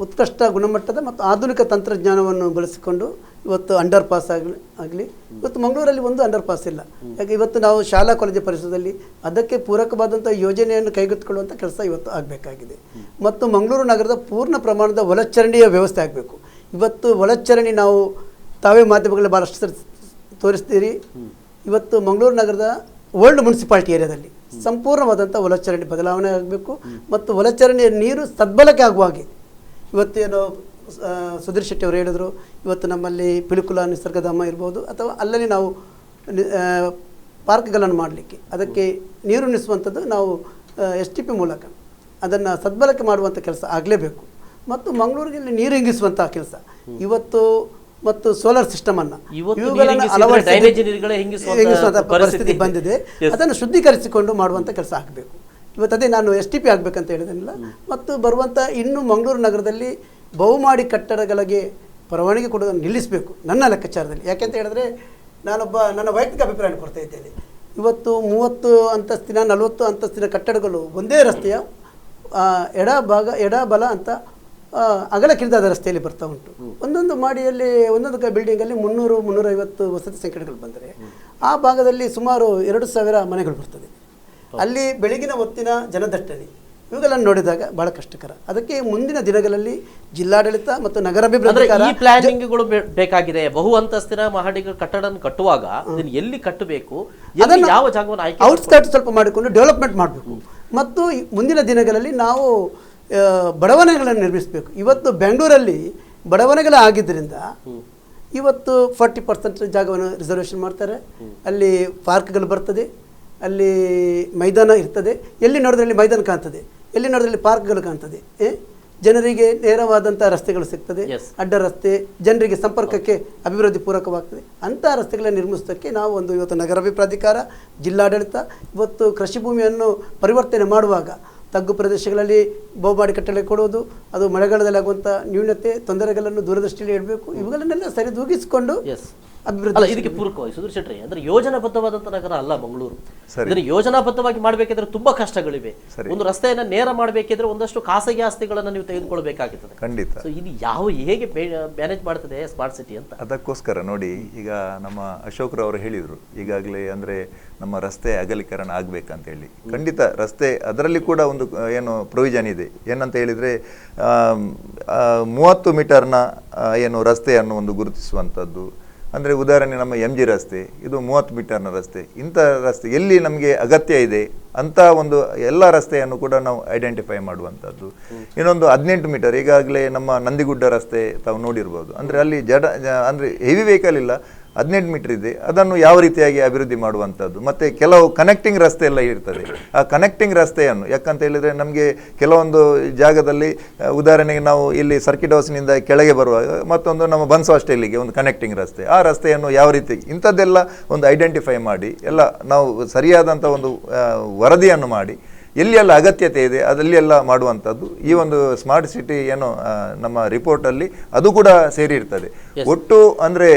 ಉತ್ಕೃಷ್ಟ ಗುಣಮಟ್ಟದ ಮತ್ತು ಆಧುನಿಕ ತಂತ್ರಜ್ಞಾನವನ್ನು ಬಳಸಿಕೊಂಡು ಇವತ್ತು ಅಂಡರ್ ಪಾಸ್ ಆಗಲಿ ಇವತ್ತು ಮಂಗಳೂರಲ್ಲಿ ಒಂದು ಅಂಡರ್ ಪಾಸ್ ಇಲ್ಲ. ಯಾಕೆ ಇವತ್ತು ನಾವು ಶಾಲಾ ಕಾಲೇಜು ಪರಿಸರದಲ್ಲಿ ಅದಕ್ಕೆ ಪೂರಕವಾದಂಥ ಯೋಜನೆಯನ್ನು ಕೈಗೆತ್ತಿಕೊಳ್ಳುವಂಥ ಕೆಲಸ ಇವತ್ತು ಆಗಬೇಕಾಗಿದೆ. ಮತ್ತು ಮಂಗಳೂರು ನಗರದ ಪೂರ್ಣ ಪ್ರಮಾಣದ ಒಳಚರಂಡಿಯ ವ್ಯವಸ್ಥೆ ಆಗಬೇಕು. ಇವತ್ತು ಒಳಚರಂಡಿ ನಾವು ತಾವೇ ಮಾಧ್ಯಮಗಳಲ್ಲಿ ಭಾಳಷ್ಟು ತೋರಿಸ್ತೀರಿ. ಇವತ್ತು ಮಂಗಳೂರು ನಗರದ ಓಲ್ಡ್ ಮುನ್ಸಿಪಾಲಿಟಿ ಏರಿಯಾದಲ್ಲಿ ಸಂಪೂರ್ಣವಾದಂಥ ಒಳಚರಂಡಿ ಬದಲಾವಣೆ ಆಗಬೇಕು ಮತ್ತು ಒಳಚರಂಡಿಯ ನೀರು ಸದ್ಬಳಕೆ ಆಗುವ ಹಾಗೆ ಇವತ್ತೇನು ಸುಧೀರ್ ಶೆಟ್ಟಿ ಅವರು ಹೇಳಿದರು, ಇವತ್ತು ನಮ್ಮಲ್ಲಿ ಪಿಲಿಕುಳ ನಿಸರ್ಗಧಾಮ ಇರ್ಬೋದು ಅಥವಾ ಅಲ್ಲಲ್ಲಿ ನಾವು ಪಾರ್ಕ್ಗಳನ್ನು ಮಾಡಲಿಕ್ಕೆ ಅದಕ್ಕೆ ನೀರು ಉಣಿಸುವಂಥದ್ದು ನಾವು STP ಮೂಲಕ ಅದನ್ನು ಸದ್ಬಳಕೆ ಮಾಡುವಂಥ ಕೆಲಸ ಆಗಲೇಬೇಕು. ಮತ್ತು ಮಂಗಳೂರಿಗೆ ನೀರು ಇಂಗಿಸುವಂಥ ಕೆಲಸ ಇವತ್ತು ಮತ್ತು ಸೋಲಾರ್ ಸಿಸ್ಟಮ್ ಅನ್ನು ಪರಿಸ್ಥಿತಿ ಬಂದಿದೆ. ಅದನ್ನು ಶುದ್ಧೀಕರಿಸಿಕೊಂಡು ಮಾಡುವಂಥ ಕೆಲಸ ಆಗಬೇಕು. ಇವತ್ತು ಅದೇ ನಾನು STP ಆಗಬೇಕಂತ ಹೇಳಿದನಿಲ್ಲ. ಮತ್ತು ಬರುವಂಥ ಇನ್ನು ಮಂಗಳೂರು ನಗರದಲ್ಲಿ ಬಹುಮಾಡಿ ಕಟ್ಟಡಗಳಿಗೆ ಪರವಾನಗಿ ಕೊಡೋದನ್ನು ನಿಲ್ಲಿಸಬೇಕು ನನ್ನ ಲೆಕ್ಕಾಚಾರದಲ್ಲಿ. ಯಾಕೆಂತ ಹೇಳಿದ್ರೆ ನನ್ನ ವೈಯಕ್ತಿಕ ಅಭಿಪ್ರಾಯ ಕೊಡ್ತಾ ಇದ್ದೇನೆ. ಇವತ್ತು 30 ಅಂತಸ್ತಿನ 40 ಅಂತಸ್ತಿನ ಕಟ್ಟಡಗಳು ಒಂದೇ ರಸ್ತೆಯ ಎಡಬಲ ಅಂತ ಅಗಲಕ್ಕಿಂತಾದ ರಸ್ತೆಯಲ್ಲಿ ಬರ್ತಾ ಉಂಟು. ಒಂದೊಂದು ಮಾಡಿಯಲ್ಲಿ ಒಂದೊಂದು ಬಿಲ್ಡಿಂಗಲ್ಲಿ 300-350 ವಸತಿ ಸಂಖ್ಯೆಗಳು ಬಂದರೆ ಆ ಭಾಗದಲ್ಲಿ ಸುಮಾರು 2000 ಮನೆಗಳು ಬರ್ತದೆ. ಅಲ್ಲಿ ಬೆಳಗಿನ ಹೊತ್ತಿನ ಜನದಟ್ಟಣೆ ಇವುಗಳನ್ನು ನೋಡಿದಾಗ ಬಹಳ ಕಷ್ಟಕರ. ಅದಕ್ಕೆ ಮುಂದಿನ ದಿನಗಳಲ್ಲಿ ಜಿಲ್ಲಾಡಳಿತ ಮತ್ತು ನಗರಾಭಿವೃದ್ಧಿ ಪ್ಲಾನಿಂಗ್ಗಳು ಬೇಕಾಗಿದೆ. ಬಹು ಅಂತಸ್ತಿನ ಮಹಡಿಗಳ ಕಟ್ಟಡ ಕಟ್ಟುವಾಗ ಅದನ್ನು ಎಲ್ಲಿ ಕಟ್ಟಬೇಕು, ಯಾವ ಜಾಗವನ್ನು ಆಯ್ಕೆ ಔಟ್ಸ್ಕರ್ಟ್ ಸ್ವಲ್ಪ ಮಾಡಿಕೊಂಡು ಡೆವಲಪ್ಮೆಂಟ್ ಮಾಡಬೇಕು. ಮತ್ತು ಮುಂದಿನ ದಿನಗಳಲ್ಲಿ ನಾವು ಬಡಾವಣೆಗಳನ್ನು ನಿರ್ಮಿಸಬೇಕು. ಇವತ್ತು ಬೆಂಗಳೂರಲ್ಲಿ ಬಡಾವಣೆಗಳು ಆಗಿದ್ದರಿಂದ ಇವತ್ತು 40% ಜಾಗವನ್ನು ರಿಸರ್ವೇಷನ್ ಮಾಡ್ತಾರೆ. ಅಲ್ಲಿ ಪಾರ್ಕ್ಗಳು ಬರ್ತದೆ, ಅಲ್ಲಿ ಮೈದಾನ ಇರ್ತದೆ. ಎಲ್ಲಿ ನೋಡಿದ್ರಲ್ಲಿ ಮೈದಾನ ಕಾಣ್ತದೆ, ಎಲ್ಲಿ ನೋಡಿದ್ರಲ್ಲಿ ಪಾರ್ಕ್ಗಳು ಕಾಣ್ತದೆ. ಜನರಿಗೆ ನೇರವಾದಂಥ ರಸ್ತೆಗಳು ಸಿಗ್ತದೆ, ಅಡ್ಡ ರಸ್ತೆ, ಜನರಿಗೆ ಸಂಪರ್ಕಕ್ಕೆ ಅಭಿವೃದ್ಧಿ ಪೂರಕವಾಗ್ತದೆ. ಅಂಥ ರಸ್ತೆಗಳನ್ನು ನಿರ್ಮಿಸೋದಕ್ಕೆ ನಾವು ಇವತ್ತು ನಗರಾಭಿವೃದ್ಧಿ ಪ್ರಾಧಿಕಾರ, ಜಿಲ್ಲಾಡಳಿತ ಇವತ್ತು ಕೃಷಿ ಭೂಮಿಯನ್ನು ಪರಿವರ್ತನೆ ಮಾಡುವಾಗ ತಗ್ಗು ಪ್ರದೇಶಗಳಲ್ಲಿ ಬಹುಮಾಡಿ ಕಟ್ಟಡ ಕೊಡುವುದು, ಅದು ಮಳೆಗಾಲದಲ್ಲಿ ಆಗುವಂಥ ನ್ಯೂನತೆ ತೊಂದರೆಗಳನ್ನು ದೂರದೃಷ್ಟಿಯಲ್ಲಿ ಇಡಬೇಕು. ಇವುಗಳನ್ನೆಲ್ಲ ಸರಿದೂಗಿಸಿಕೊಂಡು ಅಲ್ಲ, ಇದಕ್ಕೆ ಪೂರಕವಾಗಿ ಸುಧೀರ್ ಶೆಟ್ಟಿ, ಅಂದ್ರೆ ಯೋಜನಾಬದ್ಧವಾದಂಥ ನಗರ ಅಲ್ಲ ಮಂಗಳೂರು. ಇದನ್ನು ಯೋಜನಾಬದ್ಧವಾಗಿ ಮಾಡಬೇಕಿದ್ರೆ ತುಂಬಾ ಕಷ್ಟಗಳಿವೆ. ಒಂದು ರಸ್ತೆಯನ್ನ ನೇರ ಮಾಡಬೇಕಿದ್ರೆ ಒಂದಷ್ಟು ಖಾಸಗಿ ಆಸ್ತಿಗಳನ್ನ ನೀವು ತೆಗೆದುಕೊಳ್ಬೇಕಾಗುತ್ತದೆ. ಖಂಡಿತ. ಸೊ ಇದು ಹೇಗೆ ಮ್ಯಾನೇಜ್ ಮಾಡ್ತದೆ ಸ್ಮಾರ್ಟ್ ಸಿಟಿ ಅಂತ. ಅದಕ್ಕೋಸ್ಕರ ನೋಡಿ, ಈಗ ನಮ್ಮ ಅಶೋಕ್ರವರು ಹೇಳಿದ್ರು ಈಗಾಗಲೇ, ಅಂದ್ರೆ ನಮ್ಮ ರಸ್ತೆ ಅಗಲೀಕರಣ ಆಗ್ಬೇಕಂತ ಹೇಳಿ. ಖಂಡಿತ ರಸ್ತೆ ಅದರಲ್ಲಿ ಕೂಡ ಒಂದು ಏನು ಪ್ರೊವಿಷನ್ ಇದೆ. ಏನಂತ ಹೇಳಿದ್ರೆ 30 ಮೀಟರ್ನ ಏನು ರಸ್ತೆಯನ್ನು ಒಂದು ಗುರುತಿಸುವಂಥದ್ದು. ಅಂದರೆ ಉದಾಹರಣೆ ನಮ್ಮ MG ರಸ್ತೆ, ಇದು 30 ಮೀಟರ್ನ ರಸ್ತೆ. ಇಂಥ ರಸ್ತೆ ಎಲ್ಲಿ ನಮಗೆ ಅಗತ್ಯ ಇದೆ ಅಂತ ಒಂದು ಎಲ್ಲ ರಸ್ತೆಯನ್ನು ಕೂಡ ನಾವು ಐಡೆಂಟಿಫೈ ಮಾಡುವಂಥದ್ದು. ಇನ್ನೊಂದು 18 ಮೀಟರ್, ಈಗಾಗಲೇ ನಮ್ಮ ನಂದಿಗುಡ್ಡ ರಸ್ತೆ ತಾವು ನೋಡಿರ್ಬೋದು. ಅಂದರೆ ಅಲ್ಲಿ ಅಂದರೆ ಹೆವಿ ವೆಹಿಕಲ್ ಇಲ್ಲ, 18 ಮೀಟರ್ ಇದೆ. ಅದನ್ನು ಯಾವ ರೀತಿಯಾಗಿ ಅಭಿವೃದ್ಧಿ ಮಾಡುವಂಥದ್ದು. ಮತ್ತು ಕೆಲವು ಕನೆಕ್ಟಿಂಗ್ ರಸ್ತೆ ಎಲ್ಲ ಇರ್ತದೆ. ಆ ಕನೆಕ್ಟಿಂಗ್ ರಸ್ತೆಯನ್ನು ಯಾಕಂತ ಹೇಳಿದರೆ ನಮಗೆ ಕೆಲವೊಂದು ಜಾಗದಲ್ಲಿ ಉದಾಹರಣೆಗೆ ನಾವು ಇಲ್ಲಿ ಸರ್ಕಿಟ್ ಹೌಸ್ನಿಂದ ಕೆಳಗೆ ಬರುವಾಗ ಮತ್ತೊಂದು ನಮ್ಮ ಬನ್ಸ್ ಹಾಸ್ಟೆಲ್ಲಿಗೆ ಒಂದು ಕನೆಕ್ಟಿಂಗ್ ರಸ್ತೆ, ಆ ರಸ್ತೆಯನ್ನು ಯಾವ ರೀತಿ ಇಂಥದ್ದೆಲ್ಲ ಒಂದು ಐಡೆಂಟಿಫೈ ಮಾಡಿ ಎಲ್ಲ ನಾವು ಸರಿಯಾದಂಥ ಒಂದು ವರದಿಯನ್ನು ಮಾಡಿ ಎಲ್ಲಿಯೆಲ್ಲ ಅಗತ್ಯತೆ ಇದೆ ಅದಲ್ಲೆಲ್ಲ ಮಾಡುವಂಥದ್ದು ಈ ಒಂದು ಸ್ಮಾರ್ಟ್ ಸಿಟಿ ಏನೋ ನಮ್ಮ ರಿಪೋರ್ಟಲ್ಲಿ ಅದು ಕೂಡ ಸೇರಿರ್ತದೆ. ಒಟ್ಟು ಅಂದರೆ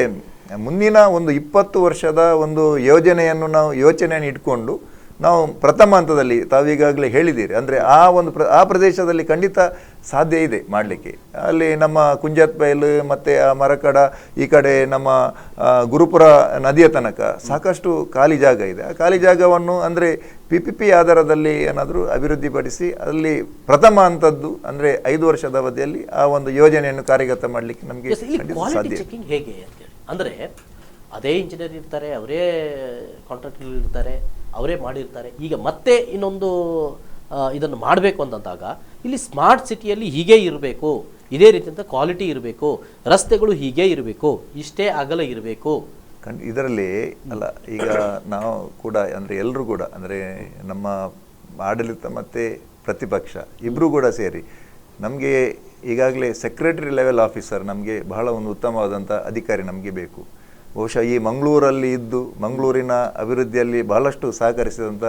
ಮುಂದಿನ ಒಂದು 20 ವರ್ಷದ ಒಂದು ಯೋಜನೆಯನ್ನು ನಾವು ಯೋಚನೆಯನ್ನು ಇಟ್ಕೊಂಡು ನಾವು ಪ್ರಥಮ ಹಂತದಲ್ಲಿ ತಾವೀಗಾಗಲೇ ಹೇಳಿದ್ದೀರಿ. ಅಂದರೆ ಆ ಪ್ರದೇಶದಲ್ಲಿ ಖಂಡಿತ ಸಾಧ್ಯ ಇದೆ ಮಾಡಲಿಕ್ಕೆ. ಅಲ್ಲಿ ನಮ್ಮ ಕುಂಜತ್ ಬೈಲು ಮತ್ತು ಆ ಮರಕಡ ಈ ಕಡೆ ನಮ್ಮ ಗುರುಪುರ ನದಿಯ ತನಕ ಸಾಕಷ್ಟು ಖಾಲಿ ಜಾಗ ಇದೆ. ಆ ಖಾಲಿ ಜಾಗವನ್ನು ಅಂದರೆ PPP ಆಧಾರದಲ್ಲಿ ಏನಾದರೂ ಅಭಿವೃದ್ಧಿಪಡಿಸಿ ಅಲ್ಲಿ ಪ್ರಥಮ ಹಂತದ್ದು ಅಂದರೆ 5 ವರ್ಷದ ಅವಧಿಯಲ್ಲಿ ಆ ಒಂದು ಯೋಜನೆಯನ್ನು ಕಾರ್ಯಗತ ಮಾಡಲಿಕ್ಕೆ ನಮಗೆ ಸಾಧ್ಯ. ಹೇಗೆ ಅಂದರೆ ಅದೇ ಇಂಜಿನಿಯರ್ ಇರ್ತಾರೆ, ಅವರೇ ಕಾಂಟ್ರಾಕ್ಟರ್ ಇರ್ತಾರೆ, ಅವರೇ ಮಾಡಿರ್ತಾರೆ. ಈಗ ಮತ್ತೆ ಇನ್ನೊಂದು ಇದನ್ನು ಮಾಡಬೇಕು ಅಂತಂದಾಗ ಇಲ್ಲಿ ಸ್ಮಾರ್ಟ್ ಸಿಟಿಯಲ್ಲಿ ಹೀಗೆ ಇರಬೇಕು, ಇದೇ ರೀತಿಯಂಥ ಕ್ವಾಲಿಟಿ ಇರಬೇಕು, ರಸ್ತೆಗಳು ಹೀಗೆ ಇರಬೇಕು, ಇಷ್ಟೇ ಅಗಲ ಇರಬೇಕು. ಇದರಲ್ಲಿ ಅಲ್ಲ, ಈಗ ನಾವು ಕೂಡ ಅಂದರೆ ಎಲ್ಲರೂ ಕೂಡ ಅಂದರೆ ನಮ್ಮ ಆಡಳಿತ ಮತ್ತು ಪ್ರತಿಪಕ್ಷ ಇಬ್ಬರೂ ಕೂಡ ಸೇರಿ ನಮಗೆ ಈಗಾಗಲೇ ಸೆಕ್ರೆಟರಿ ಲೆವೆಲ್ ಆಫೀಸರ್ ನಮಗೆ ಬಹಳ ಒಂದು ಉತ್ತಮವಾದಂಥ ಅಧಿಕಾರಿ ನಮಗೆ ಬೇಕು. ಬಹುಶಃ ಈ ಮಂಗಳೂರಲ್ಲಿ ಇದ್ದು ಮಂಗಳೂರಿನ ಅಭಿವೃದ್ಧಿಯಲ್ಲಿ ಬಹಳಷ್ಟು ಸಹಕರಿಸಿದಂಥ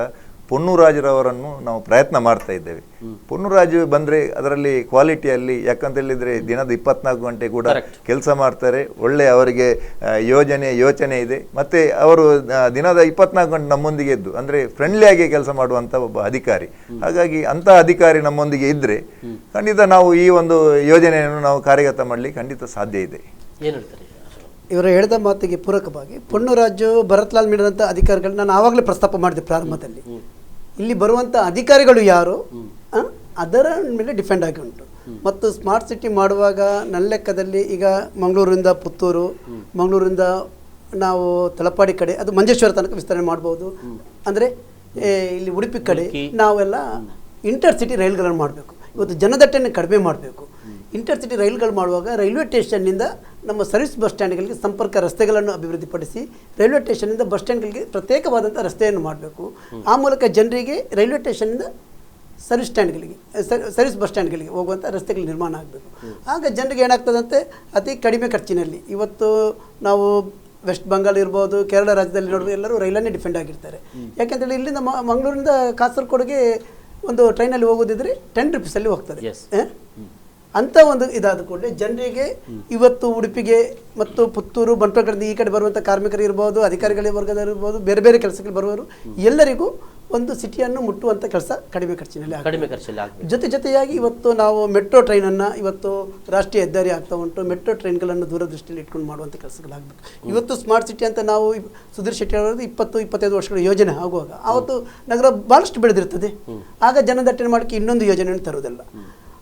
ಪೊನ್ನುರಾಜರವರನ್ನು ನಾವು ಪ್ರಯತ್ನ ಮಾಡ್ತಾ ಇದ್ದೇವೆ. ಪೊನ್ನುರಾಜು ಬಂದರೆ ಅದರಲ್ಲಿ ಕ್ವಾಲಿಟಿಯಲ್ಲಿ ಯಾಕಂತ ಹೇಳಿದರೆ ದಿನದ 24 ಗಂಟೆ ಕೂಡ ಕೆಲಸ ಮಾಡ್ತಾರೆ. ಒಳ್ಳೆ ಅವರಿಗೆ ಯೋಚನೆ ಇದೆ. ಮತ್ತು ಅವರು ದಿನದ 24 ಗಂಟೆ ನಮ್ಮೊಂದಿಗೆ ಇದ್ದು ಅಂದರೆ ಫ್ರೆಂಡ್ಲಿಯಾಗಿ ಕೆಲಸ ಮಾಡುವಂಥ ಒಬ್ಬ ಅಧಿಕಾರಿ. ಹಾಗಾಗಿ ಅಂಥ ಅಧಿಕಾರಿ ನಮ್ಮೊಂದಿಗೆ ಇದ್ದರೆ ಖಂಡಿತ ನಾವು ಈ ಒಂದು ಯೋಜನೆಯನ್ನು ನಾವು ಕಾರ್ಯಗತ ಮಾಡಲಿಕ್ಕೆ ಖಂಡಿತ ಸಾಧ್ಯ ಇದೆ. ಏನು ಹೇಳ್ತಾರೆ ಇವರು ಹೇಳಿದ ಮಾತಿಗೆ ಪೂರಕವಾಗಿ ಪೊನ್ನುರಾಜು, ಭರತ್ಲಾಲ್ ಮೀಡಿದಂಥ ಅಧಿಕಾರಿಗಳು ನಾನು ಆವಾಗಲೇ ಪ್ರಸ್ತಾಪ ಮಾಡಿದೆ ಪ್ರಾರಂಭದಲ್ಲಿ. ಇಲ್ಲಿ ಬರುವಂಥ ಅಧಿಕಾರಿಗಳು ಯಾರು ಅದರ ಮೇಲೆ ಡಿಪೆಂಡ್ ಆಗಿ ಉಂಟು. ಮತ್ತು ಸ್ಮಾರ್ಟ್ ಸಿಟಿ ಮಾಡುವಾಗ ನನ್ನ ಲೆಕ್ಕದಲ್ಲಿ ಈಗ ಮಂಗಳೂರಿಂದ ಪುತ್ತೂರು, ಮಂಗಳೂರಿಂದ ನಾವು ತಲಪಾಡಿ ಕಡೆ ಅದು ಮಂಜೇಶ್ವರ ತನಕ ವಿಸ್ತರಣೆ ಮಾಡ್ಬೋದು. ಅಂದರೆ ಇಲ್ಲಿ ಉಡುಪಿ ಕಡೆ ನಾವೆಲ್ಲ ಇಂಟರ್ಸಿಟಿ ರೈಲ್ಗಳನ್ನು ಮಾಡಬೇಕು. ಇವತ್ತು ಜನದಟ್ಟಣೆ ಕಡಿಮೆ ಮಾಡಬೇಕು. ಇಂಟರ್ಸಿಟಿ ರೈಲ್ಗಳು ಮಾಡುವಾಗ ರೈಲ್ವೆ ಸ್ಟೇಷನ್ನಿಂದ ನಮ್ಮ ಸರ್ವಿಸ್ ಬಸ್ ಸ್ಟ್ಯಾಂಡ್ಗಳಿಗೆ ಸಂಪರ್ಕ ರಸ್ತೆಗಳನ್ನು ಅಭಿವೃದ್ಧಿಪಡಿಸಿ ರೈಲ್ವೆ ಸ್ಟೇಷನ್ನಿಂದ ಬಸ್ ಸ್ಟ್ಯಾಂಡ್ಗಳಿಗೆ ಪ್ರತ್ಯೇಕವಾದಂಥ ರಸ್ತೆಯನ್ನು ಮಾಡಬೇಕು. ಆ ಮೂಲಕ ಜನರಿಗೆ ರೈಲ್ವೆ ಸ್ಟೇಷನ್ನಿಂದ ಸರ್ವಿಸ್ ಸ್ಟ್ಯಾಂಡ್ಗಳಿಗೆ ಸರ್ವಿಸ್ ಬಸ್ ಸ್ಟ್ಯಾಂಡ್ಗಳಿಗೆ ಹೋಗುವಂಥ ರಸ್ತೆಗಳು ನಿರ್ಮಾಣ ಆಗಬೇಕು. ಆಗ ಜನರಿಗೆ ಏನಾಗ್ತದಂತೆ ಅತಿ ಕಡಿಮೆ ಖರ್ಚಿನಲ್ಲಿ ಇವತ್ತು ನಾವು ವೆಸ್ಟ್ ಬೆಂಗಾಲ್ ಇರ್ಬೋದು, ಕೇರಳ ರಾಜ್ಯದಲ್ಲಿ ನೋಡುವ ಎಲ್ಲರೂ ರೈಲನ್ನೇ ಡಿಪೆಂಡ್ ಆಗಿರ್ತಾರೆ. ಯಾಕೆಂತೇಳಿ ಇಲ್ಲಿಂದ ಮಂಗಳೂರಿಂದ ಕಾಸರಗೋಡಿಗೆ ಒಂದು ಟ್ರೈನಲ್ಲಿ ಹೋಗೋದಿದ್ರೆ 10 ರೂಪೀಸಲ್ಲಿ ಹೋಗ್ತದೆ. ಅಂತ ಒಂದು ಇದಾದ ಕೂಡಲೇ ಜನರಿಗೆ ಇವತ್ತು ಉಡುಪಿಗೆ ಮತ್ತು ಪುತ್ತೂರು ಬಂಟ್ವಾಳದಿಂದ ಈ ಕಡೆ ಬರುವಂಥ ಕಾರ್ಮಿಕರು ಇರ್ಬೋದು, ಅಧಿಕಾರಿಗಳ ವರ್ಗದವರು ಇರ್ಬೋದು, ಬೇರೆ ಬೇರೆ ಕೆಲಸಕ್ಕೆ ಬರುವವರು ಎಲ್ಲರಿಗೂ ಒಂದು ಸಿಟಿಯನ್ನು ಮುಟ್ಟುವಂಥ ಕೆಲಸ ಕಡಿಮೆ ಖರ್ಚಿನಲ್ಲಿ ಆಗಬೇಕು. ಜೊತೆಯಾಗಿ ಇವತ್ತು ನಾವು ಮೆಟ್ರೋ ಟ್ರೈನನ್ನು ಇವತ್ತು ರಾಷ್ಟ್ರೀಯ ಹೆದ್ದಾರಿ ಆಗ್ತಾ ಉಂಟು. ಮೆಟ್ರೋ ಟ್ರೈನ್ಗಳನ್ನು ದೂರದೃಷ್ಟಿಯಲ್ಲಿ ಇಟ್ಕೊಂಡು ಮಾಡುವಂಥ ಕೆಲಸಗಳಾಗಬೇಕು. ಇವತ್ತು ಸ್ಮಾರ್ಟ್ ಸಿಟಿ ಅಂತ ನಾವು ಸುಧೀರ್ ಶೆಟ್ಟಿ ಅವರದ್ದು 20-25 ವರ್ಷಗಳ ಯೋಜನೆ ಆಗುವಾಗ ಆವತ್ತು ನಗರ ಭಾಳಷ್ಟು ಬೆಳೆದಿರ್ತದೆ. ಆಗ ಜನದಟ್ಟಣೆ ಮಾಡೋಕ್ಕೆ ಇನ್ನೊಂದು ಯೋಜನೆಯನ್ನು ತರುವುದಿಲ್ಲ.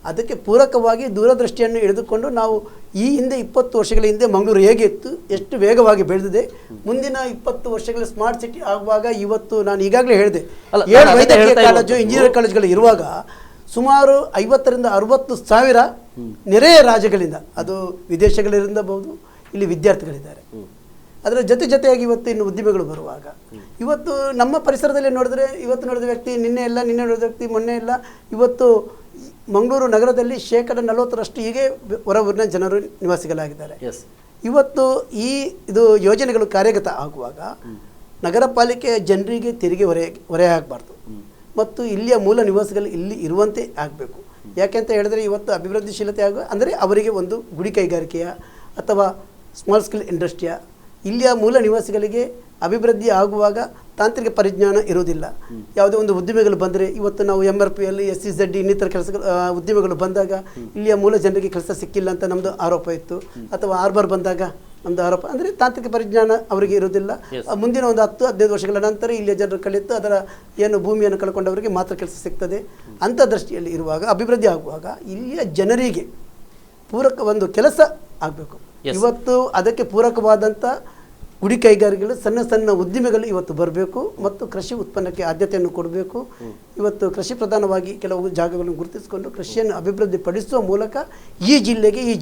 ಅದಕ್ಕೆ ಪೂರಕವಾಗಿ ದೂರದೃಷ್ಟಿಯನ್ನು ಹಿಡಿದುಕೊಂಡು ನಾವು ಈ ಹಿಂದೆ 20 ವರ್ಷಗಳ ಹಿಂದೆ ಮಂಗಳೂರು ಹೇಗೆ ಇತ್ತು, ಎಷ್ಟು ವೇಗವಾಗಿ ಬೆಳೆದಿದೆ, ಮುಂದಿನ 20 ವರ್ಷಗಳ ಸ್ಮಾರ್ಟ್ ಸಿಟಿ ಆಗುವಾಗ ಇವತ್ತು ನಾನು ಈಗಾಗಲೇ ಹೇಳಿದೆ 7 ವೈದ್ಯಕೀಯ ಕಾಲೇಜು, ಇಂಜಿನಿಯರಿಂಗ್ ಕಾಲೇಜುಗಳು ಇರುವಾಗ ಸುಮಾರು 50,000 to 60,000 ನೆರೆಯ ರಾಜ್ಯಗಳಿಂದ, ಅದು ವಿದೇಶಗಳಿಂದಬಹುದು, ಇಲ್ಲಿ ವಿದ್ಯಾರ್ಥಿಗಳಿದ್ದಾರೆ. ಅದರ ಜೊತೆಯಾಗಿ ಇವತ್ತು ಇನ್ನು ಉದ್ಯಮಿಗಳು ಬರುವಾಗ ಇವತ್ತು ನಮ್ಮ ಪರಿಸರದಲ್ಲಿ ನೋಡಿದ್ರೆ ಇವತ್ತು ನೋಡಿದ ವ್ಯಕ್ತಿ ನಿನ್ನೆ ನೋಡಿದ ವ್ಯಕ್ತಿ ಮೊನ್ನೆ ಇಲ್ಲ, ಇವತ್ತು ಮಂಗಳೂರು ನಗರದಲ್ಲಿ 40% ಹೀಗೆ ಹೊರ ಊರಿನ ಜನರು ನಿವಾಸಿಗಳಾಗಿದ್ದಾರೆ. ಇವತ್ತು ಇದು ಯೋಜನೆಗಳು ಕಾರ್ಯಗತ ಆಗುವಾಗ ನಗರ ಪಾಲಿಕೆಯ ಜನರಿಗೆ ತೆರಿಗೆ ಹೊರೆ ಆಗಬಾರ್ದು ಮತ್ತು ಇಲ್ಲಿಯ ಮೂಲ ನಿವಾಸಿಗಳು ಇಲ್ಲಿ ಇರುವಂತೆ ಆಗಬೇಕು. ಯಾಕೆಂತ ಹೇಳಿದ್ರೆ ಇವತ್ತು ಅಭಿವೃದ್ಧಿಶೀಲತೆ ಅಂದರೆ ಅವರಿಗೆ ಒಂದು ಗುಡಿ ಕೈಗಾರಿಕೆಯ ಅಥವಾ ಸ್ಮಾಲ್ ಸ್ಕೇಲ್ ಇಂಡಸ್ಟ್ರಿಯ ಇಲ್ಲಿಯ ಮೂಲ ನಿವಾಸಿಗಳಿಗೆ ಅಭಿವೃದ್ಧಿ ಆಗುವಾಗ ತಾಂತ್ರಿಕ ಪರಿಜ್ಞಾನ ಇರುವುದಿಲ್ಲ. ಯಾವುದೇ ಒಂದು ಉದ್ಯಮಿಗಳು ಬಂದರೆ ಇವತ್ತು ನಾವು MRPಯಲ್ಲಿ SEZ ಇನ್ನಿತರ ಕೆಲಸಗಳು ಉದ್ಯಮಿಗಳು ಬಂದಾಗ ಇಲ್ಲಿಯ ಮೂಲ ಜನರಿಗೆ ಕೆಲಸ ಸಿಕ್ಕಿಲ್ಲ ಅಂತ ನಮ್ಮದು ಆರೋಪ ಇತ್ತು. ಅಥವಾ ಆರ್ಬರ್ ಬಂದಾಗ ನಮ್ಮದು ಆರೋಪ ಅಂದರೆ ತಾಂತ್ರಿಕ ಪರಿಜ್ಞಾನ ಅವರಿಗೆ ಇರುವುದಿಲ್ಲ. ಮುಂದಿನ ಒಂದು 10-15 ವರ್ಷಗಳ ನಂತರ ಇಲ್ಲಿಯ ಜನರು ಕಲಿತು ಅದರ ಏನು ಭೂಮಿಯನ್ನು ಕಳ್ಕೊಂಡವರಿಗೆ ಮಾತ್ರ ಕೆಲಸ ಸಿಗ್ತದೆ ಅಂತ ದೃಷ್ಟಿಯಲ್ಲಿ ಇರುವಾಗ ಅಭಿವೃದ್ಧಿ ಆಗುವಾಗ ಇಲ್ಲಿಯ ಜನರಿಗೆ ಪೂರಕ ಒಂದು ಕೆಲಸ ಆಗಬೇಕು. ಇವತ್ತು ಅದಕ್ಕೆ ಪೂರಕವಾದಂಥ ಗುಡಿ ಕೈಗಾರಿಕೆಗಳು, ಸಣ್ಣ ಉದ್ದಿಮೆಗಳು ಇವತ್ತು ಬರಬೇಕು ಮತ್ತು ಕೃಷಿ ಉತ್ಪನ್ನಕ್ಕೆ ಆದ್ಯತೆಯನ್ನು ಕೊಡಬೇಕು. ಇವತ್ತು ಕೃಷಿ ಪ್ರಧಾನವಾಗಿ ಕೆಲವು ಜಾಗಗಳನ್ನು ಗುರುತಿಸಿಕೊಂಡು ಕೃಷಿಯನ್ನು ಅಭಿವೃದ್ಧಿ ಪಡಿಸುವ ಮೂಲಕ ಈ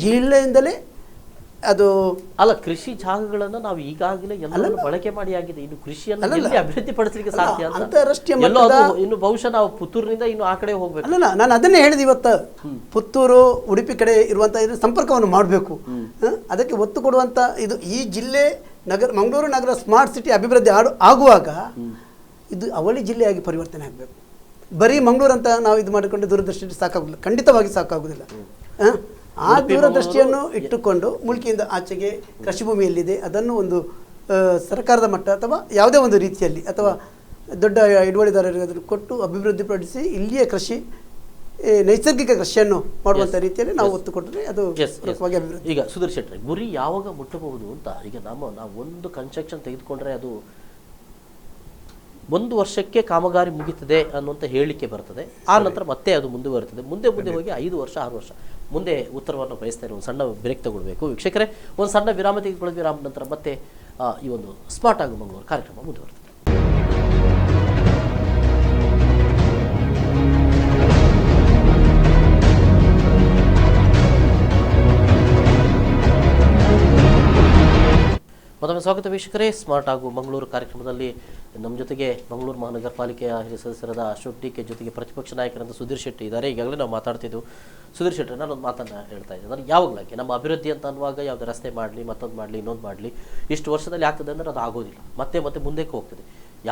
ಜಿಲ್ಲೆಯಿಂದಲೇ ಅದು ಅಲ್ಲ, ಕೃಷಿ ಜಾಗಗಳನ್ನು ನಾವು ಈಗಾಗಲೇ ಎಲ್ಲ ಬಳಕೆ ಮಾಡಿ ಆಗಿದೆ. ಇನ್ನು ಕೃಷಿಯನ್ನು ಅಭಿವೃದ್ಧಿ ಪಡಿಸಲಿಕ್ಕೆ ಸಾಧ್ಯ ಅಂತಾರಾಷ್ಟ್ರೀಯ ಇನ್ನು ಬಹುಶಃ ನಾವು ಪುತ್ತೂರಿನಿಂದ ಇನ್ನು ಆ ಕಡೆ ಹೋಗ್ಬೇಕು. ಅಲ್ಲ, ನಾನು ಅದನ್ನೇ ಹೇಳಿದೆ. ಇವತ್ತು ಪುತ್ತೂರು ಉಡುಪಿ ಕಡೆ ಇರುವಂತಹ ಸಂಪರ್ಕವನ್ನು ಮಾಡಬೇಕು. ಅದಕ್ಕೆ ಒತ್ತು ಕೊಡುವಂತ ಇದು ಈ ಜಿಲ್ಲೆ ಮಂಗಳೂರು ನಗರ ಸ್ಮಾರ್ಟ್ ಸಿಟಿ ಅಭಿವೃದ್ಧಿ ಆಗುವಾಗ ಇದು ಅವಳಿ ಜಿಲ್ಲೆಯಾಗಿ ಪರಿವರ್ತನೆ ಆಗಬೇಕು. ಬರೀ ಮಂಗಳೂರು ಅಂತ ನಾವು ಇದು ಮಾಡಿಕೊಂಡು ದೂರದೃಷ್ಟಿ ಸಾಕಾಗುದಿಲ್ಲ, ಖಂಡಿತವಾಗಿ ಸಾಕಾಗುದಿಲ್ಲ. ಆ ದೂರದೃಷ್ಟಿಯನ್ನು ಇಟ್ಟುಕೊಂಡು ಮುಲ್ಕಿಯಿಂದ ಆಚೆಗೆ ಕೃಷಿ ಭೂಮಿಯಲ್ಲಿದೆ ಅದನ್ನು ಒಂದು ಸರ್ಕಾರದ ಮಟ್ಟ ಅಥವಾ ಯಾವುದೇ ಒಂದು ರೀತಿಯಲ್ಲಿ ಅಥವಾ ದೊಡ್ಡ ಹಿಡುವಳಿದಾರರಿಗೆ ಅದನ್ನು ಕೊಟ್ಟು ಅಭಿವೃದ್ಧಿಪಡಿಸಿ ಇಲ್ಲಿಯ ಕೃಷಿ ನೈಸರ್ಗಿಕ ಕೃಷಿಯನ್ನು ಮಾಡುವಂಥ ರೀತಿಯಲ್ಲಿ ನಾವು ಒತ್ತು ಕೊಟ್ಟರೆ ಅದು ಅಭಿವೃದ್ಧಿ. ಈಗ ಸುಧೀರ್ ಶೆಟ್ಟಿ, ಗುರಿ ಯಾವಾಗ ಮುಟ್ಟಬಹುದು ಅಂತ ಈಗ ನಾವು ಒಂದು ಕನ್ಸ್ಟ್ರಕ್ಷನ್ ತೆಗೆದುಕೊಂಡ್ರೆ ಅದು 1 ವರ್ಷಕ್ಕೆ ಕಾಮಗಾರಿ ಮುಗಿತದೆ ಅನ್ನುವಂಥ ಹೇಳಿಕೆ ಬರ್ತದೆ. ಆ ನಂತರ ಮತ್ತೆ ಅದು ಮುಂದುವರಿತದೆ. ಮುಂದೆ ಹೋಗಿ 5 ವರ್ಷ 6 ವರ್ಷ ಮುಂದೆ ಉತ್ತರವನ್ನು ಬಯಸ್ತಾ ಇರೋ ಒಂದು ಸಣ್ಣ ಬ್ರೇಕ್ ತಗೊಳ್ಬೇಕು. ವೀಕ್ಷಕರೇ, ಒಂದು ಸಣ್ಣ ವಿರಾಮ ತೆಗೆದುಕೊಳ್ಳಿ. ವಿರಾಮ ನಂತರ ಮತ್ತೆ ಈ ಒಂದು ಸ್ಮಾರ್ಟ್ ಆಗು ಮಂಗಳೂರು ಕಾರ್ಯಕ್ರಮ ಮುಂದುವರಿತದೆ. ಮತ್ತೊಮ್ಮೆ ಸ್ವಾಗತ ವೀಕ್ಷಕರೇ. ಸ್ಮಾರ್ಟ್ ಆಗು ಮಂಗಳೂರು ಕಾರ್ಯಕ್ರಮದಲ್ಲಿ ನಮ್ಮ ಜೊತೆಗೆ ಮಂಗಳೂರು ಮಹಾನಗರ ಪಾಲಿಕೆಯ ಹಿರಿಯ ಸದಸ್ಯರಾದ ಅಶೋಕ್ ಟಿ ಕೆ ಜೊತೆಗೆ ಪ್ರತಿಪಕ್ಷ ನಾಯಕರಾದ ಸುಧೀರ್ ಶೆಟ್ಟಿ ಇದ್ದಾರೆ. ಈಗಾಗಲೇ ನಾವು ಮಾತಾಡ್ತಿದ್ದು. ಸುಧೀರ್ ಶೆಟ್ಟಿ, ನಾನೊಂದು ಮಾತನ್ನು ಹೇಳ್ತಾ ಇದ್ದೆ. ನಾನು ಯಾವಾಗಲಾಕೆ ನಮ್ಮ ಅಭಿವೃದ್ಧಿ ಅಂತ ಅನ್ನುವಾಗ ಯಾವುದೇ ರಸ್ತೆ ಮಾಡಲಿ, ಮತ್ತೊಂದು ಮಾಡಲಿ, ಇನ್ನೊಂದು ಮಾಡಲಿ, ಇಷ್ಟು ವರ್ಷದಲ್ಲಿ ಆಗ್ತದೆ ಅಂದರೆ ಅದು ಆಗೋದಿಲ್ಲ. ಮತ್ತೆ ಮುಂದಕ್ಕೆ ಹೋಗ್ತದೆ.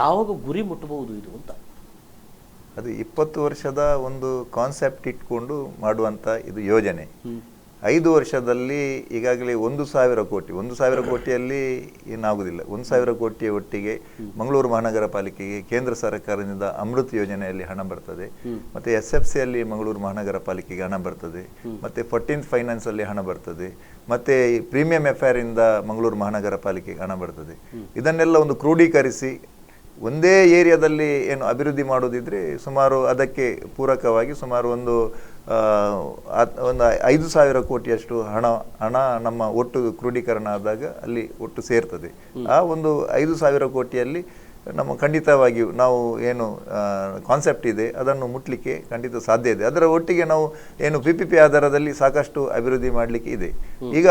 ಯಾವಾಗ ಗುರಿ ಮುಟ್ಟಬಹುದು ಇದು ಅಂತ? ಅದು 20 ವರ್ಷದ ಒಂದು ಕಾನ್ಸೆಪ್ಟ್ ಇಟ್ಕೊಂಡು ಮಾಡುವಂಥ ಇದು ಯೋಜನೆ. 5 ವರ್ಷದಲ್ಲಿ ಈಗಾಗಲೇ 1,000 ಕೋಟಿಯಲ್ಲಿ ಏನಾಗುವುದಿಲ್ಲ. 1,000 ಕೋಟಿಯ ಒಟ್ಟಿಗೆ ಮಂಗಳೂರು ಮಹಾನಗರ ಪಾಲಿಕೆಗೆ ಕೇಂದ್ರ ಸರ್ಕಾರದಿಂದ ಅಮೃತ್ ಯೋಜನೆಯಲ್ಲಿ ಹಣ ಬರ್ತದೆ, ಮತ್ತೆ SFCಯಲ್ಲಿ ಮಂಗಳೂರು ಮಹಾನಗರ ಪಾಲಿಕೆಗೆ ಹಣ ಬರ್ತದೆ, ಮತ್ತೆ 14th ಫೈನಾನ್ಸ್ ಅಲ್ಲಿ ಹಣ ಬರ್ತದೆ, ಮತ್ತೆ ಪ್ರೀಮಿಯಂ FIR ಇಂದ ಮಂಗಳೂರು ಮಹಾನಗರ ಪಾಲಿಕೆಗೆ ಹಣ ಬರ್ತದೆ. ಇದನ್ನೆಲ್ಲ ಒಂದು ಕ್ರೋಢೀಕರಿಸಿ ಒಂದೇ ಏರಿಯಾದಲ್ಲಿ ಏನು ಅಭಿವೃದ್ಧಿ ಮಾಡೋದಿದ್ರೆ ಸುಮಾರು ಅದಕ್ಕೆ ಪೂರಕವಾಗಿ ಸುಮಾರು ಒಂದು 5,000 ಕೋಟಿಯಷ್ಟು ಹಣ ನಮ್ಮ ಒಟ್ಟು ಕ್ರೋಢೀಕರಣ ಆದಾಗ ಅಲ್ಲಿ ಒಟ್ಟು ಸೇರ್ತದೆ. ಆ ಒಂದು 5,000 ಕೋಟಿಯಲ್ಲಿ ನಮ್ಮ ಖಂಡಿತವಾಗಿಯೂ ನಾವು ಏನು ಕಾನ್ಸೆಪ್ಟ್ ಇದೆ ಅದನ್ನು ಮುಟ್ಲಿಕ್ಕೆ ಖಂಡಿತ ಸಾಧ್ಯ ಇದೆ. ಅದರ ಒಟ್ಟಿಗೆ ನಾವು ಏನು PPP ಆಧಾರದಲ್ಲಿ ಸಾಕಷ್ಟು ಅಭಿವೃದ್ಧಿ ಮಾಡಲಿಕ್ಕೆ ಇದೆ. ಈಗ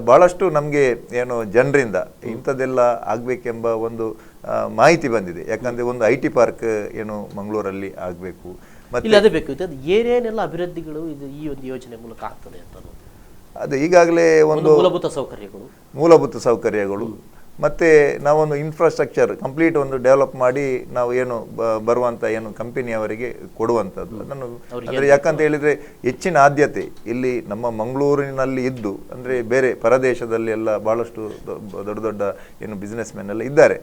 ಬಹಳಷ್ಟು ನಮಗೆ ಏನು ಜನರಿಂದ ಇಂಥದ್ದೆಲ್ಲ ಆಗಬೇಕೆಂಬ ಒಂದು ಮಾಹಿತಿ ಬಂದಿದೆ. ಯಾಕಂದರೆ ಒಂದು IT ಪಾರ್ಕ್ ಏನು ಮಂಗಳೂರಲ್ಲಿ ಆಗಬೇಕು. ಮತ್ತೆ ಅದೇ ಬೇಕು, ಏನೇನೆಲ್ಲ ಅಭಿವೃದ್ಧಿಗಳು ಇದು ಈ ಒಂದು ಯೋಜನೆ ಮೂಲಕ ಆಗ್ತದೆ ಅಂತ ಅದು ಈಗಾಗಲೇ ಒಂದು ಮೂಲಭೂತ ಸೌಕರ್ಯಗಳು, ಮತ್ತು ನಾವೊಂದು ಇನ್ಫ್ರಾಸ್ಟ್ರಕ್ಚರ್ ಕಂಪ್ಲೀಟ್ ಒಂದು ಡೆವಲಪ್ ಮಾಡಿ ನಾವು ಏನು ಬರುವಂಥ ಏನು ಕಂಪನಿಯವರಿಗೆ ಕೊಡುವಂಥದ್ದು ಅದನ್ನು ಅಂದರೆ ಯಾಕಂತ ಹೇಳಿದರೆ ಹೆಚ್ಚಿನ ಆದ್ಯತೆ ಇಲ್ಲಿ ನಮ್ಮ ಮಂಗಳೂರಿನಲ್ಲಿ ಇದ್ದು ಅಂದರೆ ಬೇರೆ ಪರದೇಶದಲ್ಲಿ ಎಲ್ಲ ಭಾಳಷ್ಟು ದೊಡ್ಡ ದೊಡ್ಡ ಏನು ಬಿಸ್ನೆಸ್ ಮೆನ್ ಎಲ್ಲ ಇದ್ದಾರೆ,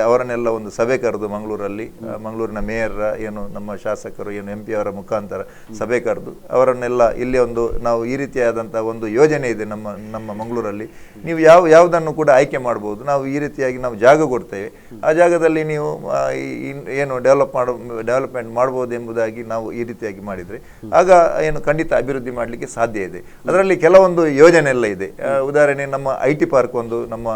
ಅವರನ್ನೆಲ್ಲ ಒಂದು ಸಭೆ ಕರೆದು ಮಂಗಳೂರಿನ ಮೇಯರ್ ಏನು ನಮ್ಮ ಶಾಸಕರು ಏನು MP ಅವರ ಮುಖಾಂತರ ಸಭೆ ಕರೆದು ಅವರನ್ನೆಲ್ಲ ಇಲ್ಲಿ ಒಂದು ನಾವು ಈ ರೀತಿಯಾದಂಥ ಒಂದು ಯೋಜನೆ ಇದೆ ನಮ್ಮ ಮಂಗಳೂರಲ್ಲಿ, ನೀವು ಯಾವುದನ್ನು ಕೂಡ ಆಯ್ಕೆ ಮಾಡ್ಬೋದು, ನಾವು ಈ ರೀತಿಯಾಗಿ ನಾವು ಜಾಗ ಕೊಡ್ತೇವೆ, ಆ ಜಾಗದಲ್ಲಿ ನೀವು ಏನು ಡೆವಲಪ್ಮೆಂಟ್ ಮಾಡ್ಬೋದು ಎಂಬುದಾಗಿ ನಾವು ಈ ರೀತಿಯಾಗಿ ಮಾಡಿದರೆ ಆಗ ಏನು ಖಂಡಿತ ಅಭಿವೃದ್ಧಿ ಮಾಡಲಿಕ್ಕೆ ಸಾಧ್ಯ ಇದೆ. ಅದರಲ್ಲಿ ಕೆಲವೊಂದು ಯೋಜನೆ ಎಲ್ಲ ಇದೆ. ಉದಾಹರಣೆ ನಮ್ಮ IT ಪಾರ್ಕ್ ಒಂದು ನಮ್ಮ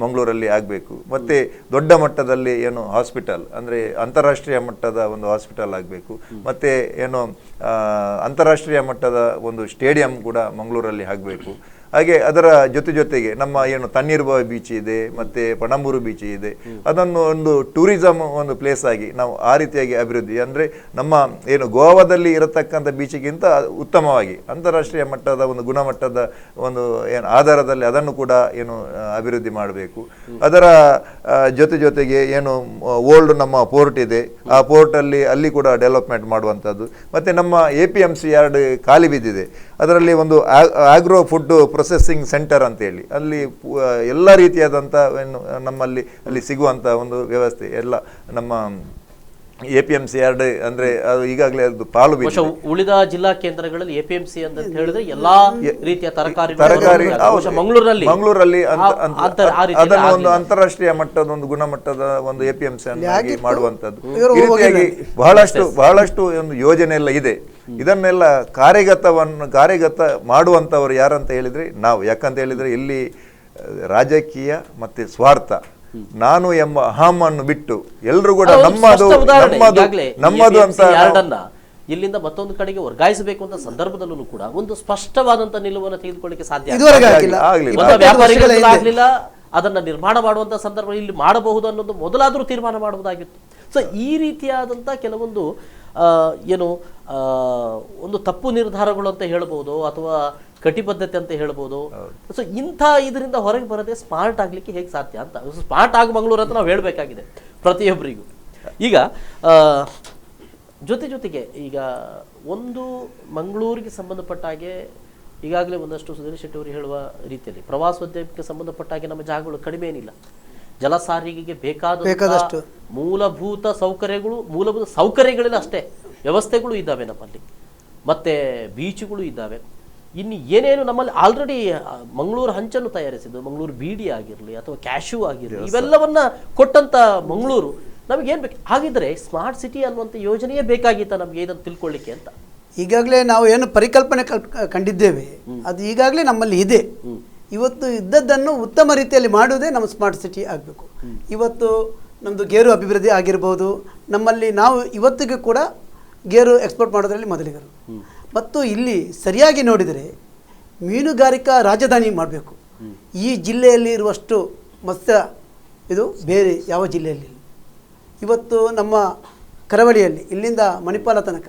ಮಂಗಳೂರಲ್ಲಿ ಆಗಬೇಕು, ಮತ್ತು ದೊಡ್ಡ ಮಟ್ಟದಲ್ಲಿ ಏನು ಹಾಸ್ಪಿಟಲ್ ಅಂದರೆ ಅಂತಾರಾಷ್ಟ್ರೀಯ ಮಟ್ಟದ ಒಂದು ಹಾಸ್ಪಿಟಲ್ ಆಗಬೇಕು, ಮತ್ತು ಏನು ಅಂತಾರಾಷ್ಟ್ರೀಯ ಮಟ್ಟದ ಒಂದು ಸ್ಟೇಡಿಯಂ ಕೂಡ ಮಂಗಳೂರಲ್ಲಿ ಆಗಬೇಕು. ಹಾಗೆ ಅದರ ಜೊತೆಗೆ ನಮ್ಮ ಏನು ತಣ್ಣೀರ್ಬಾವಿ ಬೀಚ್ ಇದೆ, ಮತ್ತು ಪಣಂಬೂರು ಬೀಚ್ ಇದೆ, ಅದನ್ನು ಒಂದು ಟೂರಿಸಮ್ ಒಂದು ಪ್ಲೇಸ್ ಆಗಿ ನಾವು ಆ ರೀತಿಯಾಗಿ ಅಭಿವೃದ್ಧಿ ಅಂದರೆ ನಮ್ಮ ಏನು ಗೋವಾದಲ್ಲಿ ಇರತಕ್ಕಂಥ ಬೀಚಿಗಿಂತ ಉತ್ತಮವಾಗಿ ಅಂತಾರಾಷ್ಟ್ರೀಯ ಮಟ್ಟದ ಒಂದು ಗುಣಮಟ್ಟದ ಒಂದು ಏನು ಆಧಾರದಲ್ಲಿ ಅದನ್ನು ಕೂಡ ಏನು ಅಭಿವೃದ್ಧಿ ಮಾಡಬೇಕು. ಅದರ ಜೊತೆಗೆ ಏನು ಓಲ್ಡ್ ನಮ್ಮ ಪೋರ್ಟ್ ಇದೆ, ಆ ಪೋರ್ಟಲ್ಲಿ ಅಲ್ಲಿ ಕೂಡ ಡೆವಲಪ್ಮೆಂಟ್ ಮಾಡುವಂಥದ್ದು, ಮತ್ತು ನಮ್ಮ APMC ಯಾರ್ಡ್ ಖಾಲಿ ಬಿದ್ದಿದೆ, ಅದರಲ್ಲಿ ಒಂದು ಆಗ್ರೋ ಫುಡ್ ಪ್ರೊಸೆಸಿಂಗ್ ಸೆಂಟರ್ ಅಂತೇಳಿ ಅಲ್ಲಿ ಎಲ್ಲ ರೀತಿಯಾದಂಥ ನಮ್ಮಲ್ಲಿ ಅಲ್ಲಿ ಸಿಗುವಂಥ ಒಂದು ವ್ಯವಸ್ಥೆ ಎಲ್ಲ ನಮ್ಮ APMC ಯಾರ್ಡ್ ಅಂದರೆ ಅದು ಈಗಾಗಲೇ ಅದು ಪಾಲು ಬಿದ್ದಿದೆ. ಉಳಿದ ಜಿಲ್ಲಾ ಕೇಂದ್ರಗಳಲ್ಲಿ APMC ಅಂತ ಹೇಳಿದ್ರೆ ಎಲ್ಲಾ ರೀತಿಯ ತರಕಾರಿ ಮಂಗಳೂರಲ್ಲಿ ಅದನ್ನು ಒಂದು ಅಂತಾರಾಷ್ಟ್ರೀಯ ಮಟ್ಟದ ಒಂದು ಗುಣಮಟ್ಟದ ಒಂದು APMC ಅನ್ನಾಗಿ ಮಾಡುವಂಥದ್ದು ಈ ರೀತಿಯಾಗಿ ಬಹಳಷ್ಟು ಒಂದು ಯೋಜನೆ ಎಲ್ಲ ಇದೆ. ಇದನ್ನೆಲ್ಲ ಕಾರ್ಯಗತ ಮಾಡುವಂಥವ್ರು ಯಾರಂತ ಹೇಳಿದ್ರೆ ನಾವು. ಯಾಕಂತ ಹೇಳಿದ್ರೆ ಇಲ್ಲಿ ರಾಜಕೀಯ ಮತ್ತೆ ಸ್ವಾರ್ಥ ನಾನು ಎಂಬ ಅಹಮನ್ನು ಬಿಟ್ಟು ಎಲ್ಲರೂ ಕೂಡ ನಮ್ಮದು ಅಂತ ಇಲ್ಲಿಂದ ಮತ್ತೊಂದು ಕಡೆಗೆ ವರ್ಗಾಯಿಸಬೇಕು ಅಂತ ಸಂದರ್ಭದಲ್ಲೂ ಕೂಡ ಒಂದು ಸ್ಪಷ್ಟವಾದಂತ ನಿಲುವನ್ನು ತೆಗೆದುಕೊಳ್ಳಿಕ್ಕೆ ಸಾಧ್ಯ ಆಗಲಿಲ್ಲ. ಅದನ್ನ ನಿರ್ಮಾಣ ಮಾಡುವಂತ ಸಂದರ್ಭ ಇಲ್ಲಿ ಮಾಡಬಹುದು ಅನ್ನೋದು ಮೊದಲಾದ್ರೂ ತೀರ್ಮಾನ ಮಾಡಬಹುದಾಗಿತ್ತು. ಸೊ ಈ ರೀತಿಯಾದಂಥ ಕೆಲವೊಂದು ಏನು ಒಂದು ತಪ್ಪು ನಿರ್ಧಾರಗಳು ಅಂತ ಹೇಳ್ಬೋದು ಅಥವಾ ಕಟಿಬದ್ಧತೆ ಅಂತ ಹೇಳ್ಬೋದು. ಸೊ ಇಂಥ ಇದರಿಂದ ಹೊರಗೆ ಬರದೆ ಸ್ಮಾರ್ಟ್ ಆಗ್ಲಿಕ್ಕೆ ಹೇಗೆ ಸಾಧ್ಯ ಅಂತ, ಸ್ಮಾರ್ಟ್ ಆಗಿ ಮಂಗಳೂರು ಅಂತ ನಾವು ಹೇಳಬೇಕಾಗಿದೆ ಪ್ರತಿಯೊಬ್ಬರಿಗೂ. ಈಗ ಜೊತೆಗೆ ಈಗ ಒಂದು ಮಂಗಳೂರಿಗೆ ಸಂಬಂಧಪಟ್ಟ ಹಾಗೆ ಈಗಾಗಲೇ ಒಂದಷ್ಟು ಸುಧೀರ್ ಶೆಟ್ಟಿ ಅವರು ಹೇಳುವ ರೀತಿಯಲ್ಲಿ ಪ್ರವಾಸೋದ್ಯಮಕ್ಕೆ ಸಂಬಂಧಪಟ್ಟ ಹಾಗೆ ನಮ್ಮ ಜಾಗಗಳು ಕಡಿಮೆ ಏನಿಲ್ಲ. ಜಲ ಸಾರಿಗೆಗೆ ಬೇಕಾದಷ್ಟು ಮೂಲಭೂತ ಸೌಕರ್ಯಗಳೆಲ್ಲ ಅಷ್ಟೇ ವ್ಯವಸ್ಥೆಗಳು ಇದ್ದಾವೆ ನಮ್ಮಲ್ಲಿ, ಮತ್ತೆ ಬೀಚ್ಗಳು ಇದ್ದಾವೆ. ಇನ್ನು ಏನೇನು ನಮ್ಮಲ್ಲಿ ಆಲ್ರೆಡಿ ಮಂಗಳೂರು ಹಂಚನ್ನು ತಯಾರಿಸಿದ್ದು, ಮಂಗಳೂರು ಬೀಡಿ ಆಗಿರಲಿ ಅಥವಾ ಕ್ಯಾಶ್ಯೂ ಆಗಿರಲಿ, ಇವೆಲ್ಲವನ್ನ ಕೊಟ್ಟಂತ ಮಂಗಳೂರು ನಮಗೇನು ಬೇಕು. ಹಾಗಿದ್ರೆ ಸ್ಮಾರ್ಟ್ ಸಿಟಿ ಅನ್ನುವಂಥ ಯೋಜನೆಯೇ ಬೇಕಾಗಿತ್ತ ನಮಗೆ ಇದನ್ನು ತಿಳ್ಕೊಳ್ಳಿಕ್ಕೆ ಅಂತ. ಈಗಾಗಲೇ ನಾವು ಏನು ಪರಿಕಲ್ಪನೆ ಕಂಡಿದ್ದೇವೆ ಅದು ಈಗಾಗಲೇ ನಮ್ಮಲ್ಲಿ ಇದೆ. ಇವತ್ತು ಇದ್ದದ್ದನ್ನು ಉತ್ತಮ ರೀತಿಯಲ್ಲಿ ಮಾಡುವುದೇ ನಮ್ಮ ಸ್ಮಾರ್ಟ್ ಸಿಟಿ ಆಗಬೇಕು. ಇವತ್ತು ನಮ್ಮದು ಗೇರು ಅಭಿವೃದ್ಧಿ ಆಗಿರ್ಬೋದು, ನಮ್ಮಲ್ಲಿ ನಾವು ಇವತ್ತಿಗೂ ಕೂಡ ಗೇರು ಎಕ್ಸ್ಪೋರ್ಟ್ ಮಾಡೋದ್ರಲ್ಲಿ ಮೊದಲಿಗರು. ಮತ್ತು ಇಲ್ಲಿ ಸರಿಯಾಗಿ ನೋಡಿದರೆ ಮೀನುಗಾರಿಕಾ ರಾಜಧಾನಿ ಮಾಡಬೇಕು. ಈ ಜಿಲ್ಲೆಯಲ್ಲಿ ಇರುವಷ್ಟು ಮತ್ಸ್ಯ ಇದು ಬೇರೆ ಯಾವ ಜಿಲ್ಲೆಯಲ್ಲಿ. ಇವತ್ತು ನಮ್ಮ ಕರಾವಳಿಯಲ್ಲಿ ಇಲ್ಲಿಂದ ಮಣಿಪಾಲ ತನಕ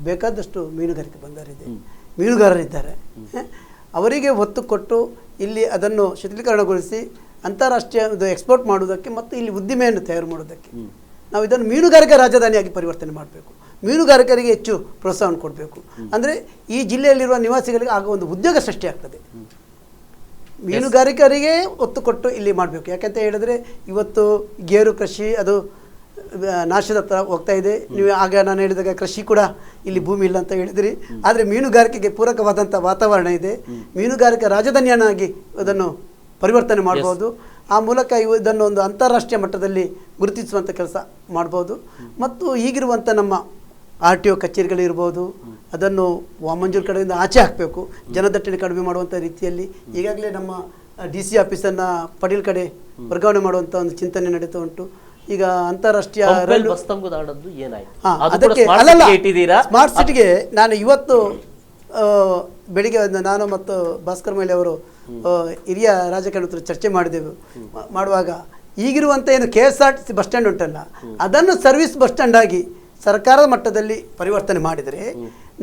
ಬೇಕಾದಷ್ಟು ಮೀನುಗಾರಿಕೆ ಬಂದರಿದೆ, ಮೀನುಗಾರರಿದ್ದಾರೆ. ಅವರಿಗೆ ಒತ್ತು ಕೊಟ್ಟು ಇಲ್ಲಿ ಅದನ್ನು ಶಿಥಿಲೀಕರಣಗೊಳಿಸಿ ಅಂತಾರಾಷ್ಟ್ರೀಯ ಎಕ್ಸ್ಪೋರ್ಟ್ ಮಾಡುವುದಕ್ಕೆ ಮತ್ತು ಇಲ್ಲಿ ಉದ್ದಿಮೆಯನ್ನು ತಯಾರು ಮಾಡುವುದಕ್ಕೆ ನಾವು ಇದನ್ನು ಮೀನುಗಾರಿಕಾ ರಾಜಧಾನಿಯಾಗಿ ಪರಿವರ್ತನೆ ಮಾಡಬೇಕು. ಮೀನುಗಾರಿಕರಿಗೆ ಹೆಚ್ಚು ಪ್ರೋತ್ಸಾಹವನ್ನು ಕೊಡಬೇಕು. ಅಂದರೆ ಈ ಜಿಲ್ಲೆಯಲ್ಲಿರುವ ನಿವಾಸಿಗಳಿಗೆ ಆಗ ಒಂದು ಉದ್ಯೋಗ ಸೃಷ್ಟಿಯಾಗ್ತದೆ. ಮೀನುಗಾರಿಕರಿಗೆ ಒತ್ತು ಕೊಟ್ಟು ಇಲ್ಲಿ ಮಾಡಬೇಕು. ಯಾಕಂತ ಹೇಳಿದ್ರೆ ಇವತ್ತು ಗೇರು ಕೃಷಿ ಅದು ನಾಶದ ಹತ್ರ ಹೋಗ್ತಾ ಇದೆ. ನೀವು ಆಗ ನಾನು ಹೇಳಿದಾಗ ಕೃಷಿ ಕೂಡ ಇಲ್ಲಿ ಭೂಮಿ ಇಲ್ಲ ಅಂತ ಹೇಳಿದ್ರಿ, ಆದರೆ ಮೀನುಗಾರಿಕೆಗೆ ಪೂರಕವಾದಂಥ ವಾತಾವರಣ ಇದೆ. ಮೀನುಗಾರಿಕಾ ರಾಜಧಾನಿಯನ್ನಾಗಿ ಅದನ್ನು ಪರಿವರ್ತನೆ ಮಾಡ್ಬೋದು. ಆ ಮೂಲಕ ಇದನ್ನು ಒಂದು ಅಂತಾರಾಷ್ಟ್ರೀಯ ಮಟ್ಟದಲ್ಲಿ ಗುರುತಿಸುವಂಥ ಕೆಲಸ ಮಾಡ್ಬೋದು. ಮತ್ತು ಈಗಿರುವಂಥ ನಮ್ಮ RTO ಕಚೇರಿಗಳಿರ್ಬೋದು, ಅದನ್ನು ವಾಮಂಜೂರು ಕಡೆಯಿಂದ ಆಚೆ ಹಾಕಬೇಕು, ಜನದಟ್ಟಣೆ ಕಡಿಮೆ ಮಾಡುವಂಥ ರೀತಿಯಲ್ಲಿ. ಈಗಾಗಲೇ ನಮ್ಮ DC ಆಫೀಸನ್ನು ಪಡೀಲ್ ಕಡೆ ವರ್ಗಾವಣೆ ಮಾಡುವಂಥ ಒಂದು ಚಿಂತನೆ ನಡೀತಾ ಉಂಟು. ಈಗ ಅಂತಾರಾಷ್ಟ್ರೀಯ ಸ್ಮಾರ್ಟ್ ಸಿಟಿಗೆ ನಾನು ಇವತ್ತು ಬೆಳಿಗ್ಗೆ ನಾನು ಮತ್ತು ಭಾಸ್ಕರ್ ಮೈಲಿ ಅವರು ಹಿರಿಯ ರಾಜಕಾರಣಿ ಚರ್ಚೆ ಮಾಡುವಾಗ ಈಗಿರುವಂಥ ಏನು KSRTC ಬಸ್ ಸ್ಟ್ಯಾಂಡ್ ಉಂಟಲ್ಲ, ಅದನ್ನು ಸರ್ವಿಸ್ ಬಸ್ ಸ್ಟ್ಯಾಂಡ್ ಆಗಿ ಸರ್ಕಾರದ ಮಟ್ಟದಲ್ಲಿ ಪರಿವರ್ತನೆ ಮಾಡಿದರೆ,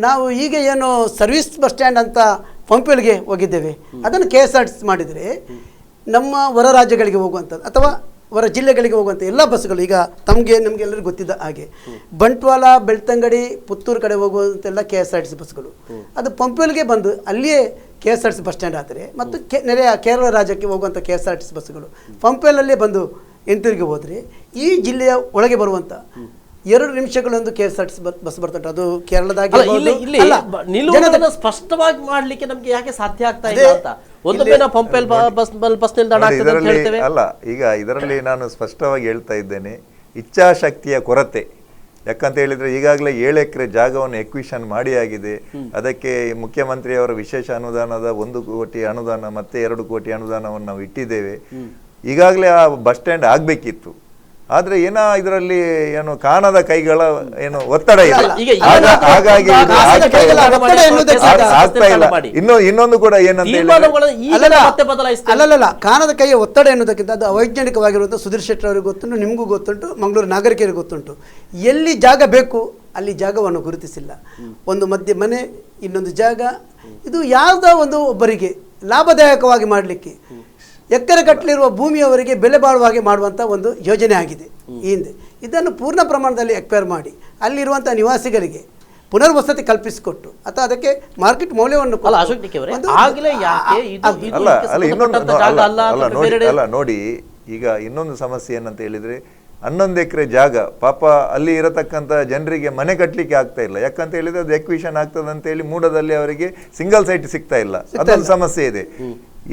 ನಾವು ಈಗ ಏನು ಸರ್ವಿಸ್ ಬಸ್ ಸ್ಟ್ಯಾಂಡ್ ಅಂತ ಪಂಪ್ವೆಲ್ಗೆ ಹೋಗಿದ್ದೇವೆ ಅದನ್ನು KSRTC ಮಾಡಿದರೆ ನಮ್ಮ ಹೊರ ರಾಜ್ಯಗಳಿಗೆ ಹೋಗುವಂಥದ್ದು ಅಥವಾ ಹೊರ ಜಿಲ್ಲೆಗಳಿಗೆ ಹೋಗುವಂಥ ಎಲ್ಲ ಬಸ್ಸುಗಳು ಈಗ ನಮಗೆಲ್ಲರಿಗೂ ಗೊತ್ತಿದ್ದ ಹಾಗೆ ಬಂಟ್ವಾಳ, ಬೆಳ್ತಂಗಡಿ, ಪುತ್ತೂರು ಕಡೆ ಹೋಗುವಂತೆಲ್ಲ KSRTC ಬಸ್ಸುಗಳು ಅದು ಪಂಪ್ವೆಲ್ಗೆ ಬಂದು ಅಲ್ಲಿಯೇ KSRTC ಬಸ್ ಸ್ಟ್ಯಾಂಡ್ ಆದರೆ ಮತ್ತು ನೆರೆಯ ಕೇರಳ ರಾಜ್ಯಕ್ಕೆ ಹೋಗುವಂಥ KSRTC ಬಸ್ಸುಗಳು ಪಂಪ್ವೆಲಲ್ಲೇ ಬಂದು ಹಿಂತಿರುಗಿ ಹೋದರೆ ಈ ಜಿಲ್ಲೆಯ ಒಳಗೆ ಬರುವಂಥ 2 ನಿಮಿಷಗಳೊಂದು KSRTC ಬಸ್ ಬರ್ತುಂಟು. ಅದು ಕೇರಳದಾಗಿ ಸ್ಪಷ್ಟವಾಗಿ ಮಾಡ್ಲಿಕ್ಕೆ ನಮ್ಗೆ ಯಾಕೆ ಸಾಧ್ಯ ಆಗ್ತಾ ಇಲ್ಲ ಅಂತ ಒಂದೊಮ್ಮೆ ನಾವು ಪಂಪೆಲ್ ಬಸ್ ನಿಲ್ದಾಣ ಆಗ್ತದೆ ಅಂತ ಹೇಳ್ತೇವೆ. ಅಲ್ಲ, ಈಗ ಇದರಲ್ಲಿ ನಾನು ಸ್ಪಷ್ಟವಾಗಿ ಹೇಳ್ತಾ ಇದ್ದೇನೆ, ಇಚ್ಛಾಶಕ್ತಿಯ ಕೊರತೆ. ಯಾಕಂತ ಹೇಳಿದ್ರೆ ಈಗಾಗಲೇ 7 ಎಕರೆ ಜಾಗವನ್ನು ಎಕ್ವಿಷನ್ ಮಾಡಿ ಆಗಿದೆ. ಅದಕ್ಕೆ ಮುಖ್ಯಮಂತ್ರಿಯವರ ವಿಶೇಷ ಅನುದಾನದ 1 ಕೋಟಿ ಅನುದಾನ ಮತ್ತೆ 2 ಕೋಟಿ ಅನುದಾನವನ್ನು ನಾವು ಇಟ್ಟಿದ್ದೇವೆ. ಈಗಾಗಲೇ ಆ ಬಸ್ ಸ್ಟ್ಯಾಂಡ್ ಆಗ್ಬೇಕಿತ್ತು. ಆದ್ರೆ ಏನೋ ಇದರಲ್ಲಿ ಏನು ಕಾಣದ ಕೈಗಳ ಏನು ಒತ್ತಡ ಇದೆ. ಹಾಗಾಗಿ ಆಗ್ತಾ ಇಲ್ಲ. ಇನ್ನೊಂದು ಕೂಡ ಏನಂತ ಅಲ್ಲಲ್ಲ, ಕಾಣದ ಕೈಯ ಒತ್ತಡ ಎನ್ನುವುದಕ್ಕಿಂತ ಅದು ಅವೈಜ್ಞಾನಿಕವಾಗಿರುವಂಥ ಸುಧೀರ್ ಶೆಟ್ಟರ್ ಅವರಿಗೆ ಗೊತ್ತುಂಟು, ನಿಮಗೂ ಗೊತ್ತುಂಟು, ಮಂಗಳೂರು ನಾಗರಿಕರಿಗೆ ಗೊತ್ತುಂಟು. ಎಲ್ಲಿ ಜಾಗ ಬೇಕು ಅಲ್ಲಿ ಜಾಗವನ್ನು ಗುರುತಿಸಿಲ್ಲ. ಒಂದು ಮಧ್ಯೆ ಮನೆ, ಇನ್ನೊಂದು ಜಾಗ, ಇದು ಯಾವುದೋ ಒಂದು ಒಬ್ಬರಿಗೆ ಲಾಭದಾಯಕವಾಗಿ ಮಾಡಲಿಕ್ಕೆ ಎಕರೆ ಕಟ್ಟಲಿರುವ ಭೂಮಿಯವರಿಗೆ ಬೆಲೆ ಬಾಳುವ ಹಾಗೆ ಮಾಡುವಂಥ ಒಂದು ಯೋಜನೆ ಆಗಿದೆ ಈ ಹಿಂದೆ. ಇದನ್ನು ಪೂರ್ಣ ಪ್ರಮಾಣದಲ್ಲಿ ಎಕ್ವೈರ್ ಮಾಡಿ ಅಲ್ಲಿರುವಂಥ ನಿವಾಸಿಗರಿಗೆ ಪುನರ್ವಸತಿ ಕಲ್ಪಿಸಿಕೊಟ್ಟು ಅಥವಾ ಅದಕ್ಕೆ ಮಾರ್ಕೆಟ್ ಮೌಲ್ಯವನ್ನು ನೋಡಿ. ಈಗ ಇನ್ನೊಂದು ಸಮಸ್ಯೆ ಏನಂತ ಹೇಳಿದ್ರೆ 11 ಎಕರೆ ಜಾಗ ಪಾಪ ಅಲ್ಲಿ ಇರತಕ್ಕಂಥ ಜನರಿಗೆ ಮನೆ ಕಟ್ಟಲಿಕ್ಕೆ ಆಗ್ತಾ ಇಲ್ಲ. ಯಾಕಂತ ಹೇಳಿದ್ರೆ ಅದು ಎಕ್ವಿಷನ್ ಆಗ್ತದೆ ಅಂತ ಹೇಳಿ ಮೂಡದಲ್ಲಿ ಅವರಿಗೆ ಸಿಂಗಲ್ ಸೈಟ್ ಸಿಗ್ತಾ ಇಲ್ಲ. ಅದೊಂದು ಸಮಸ್ಯೆ ಇದೆ.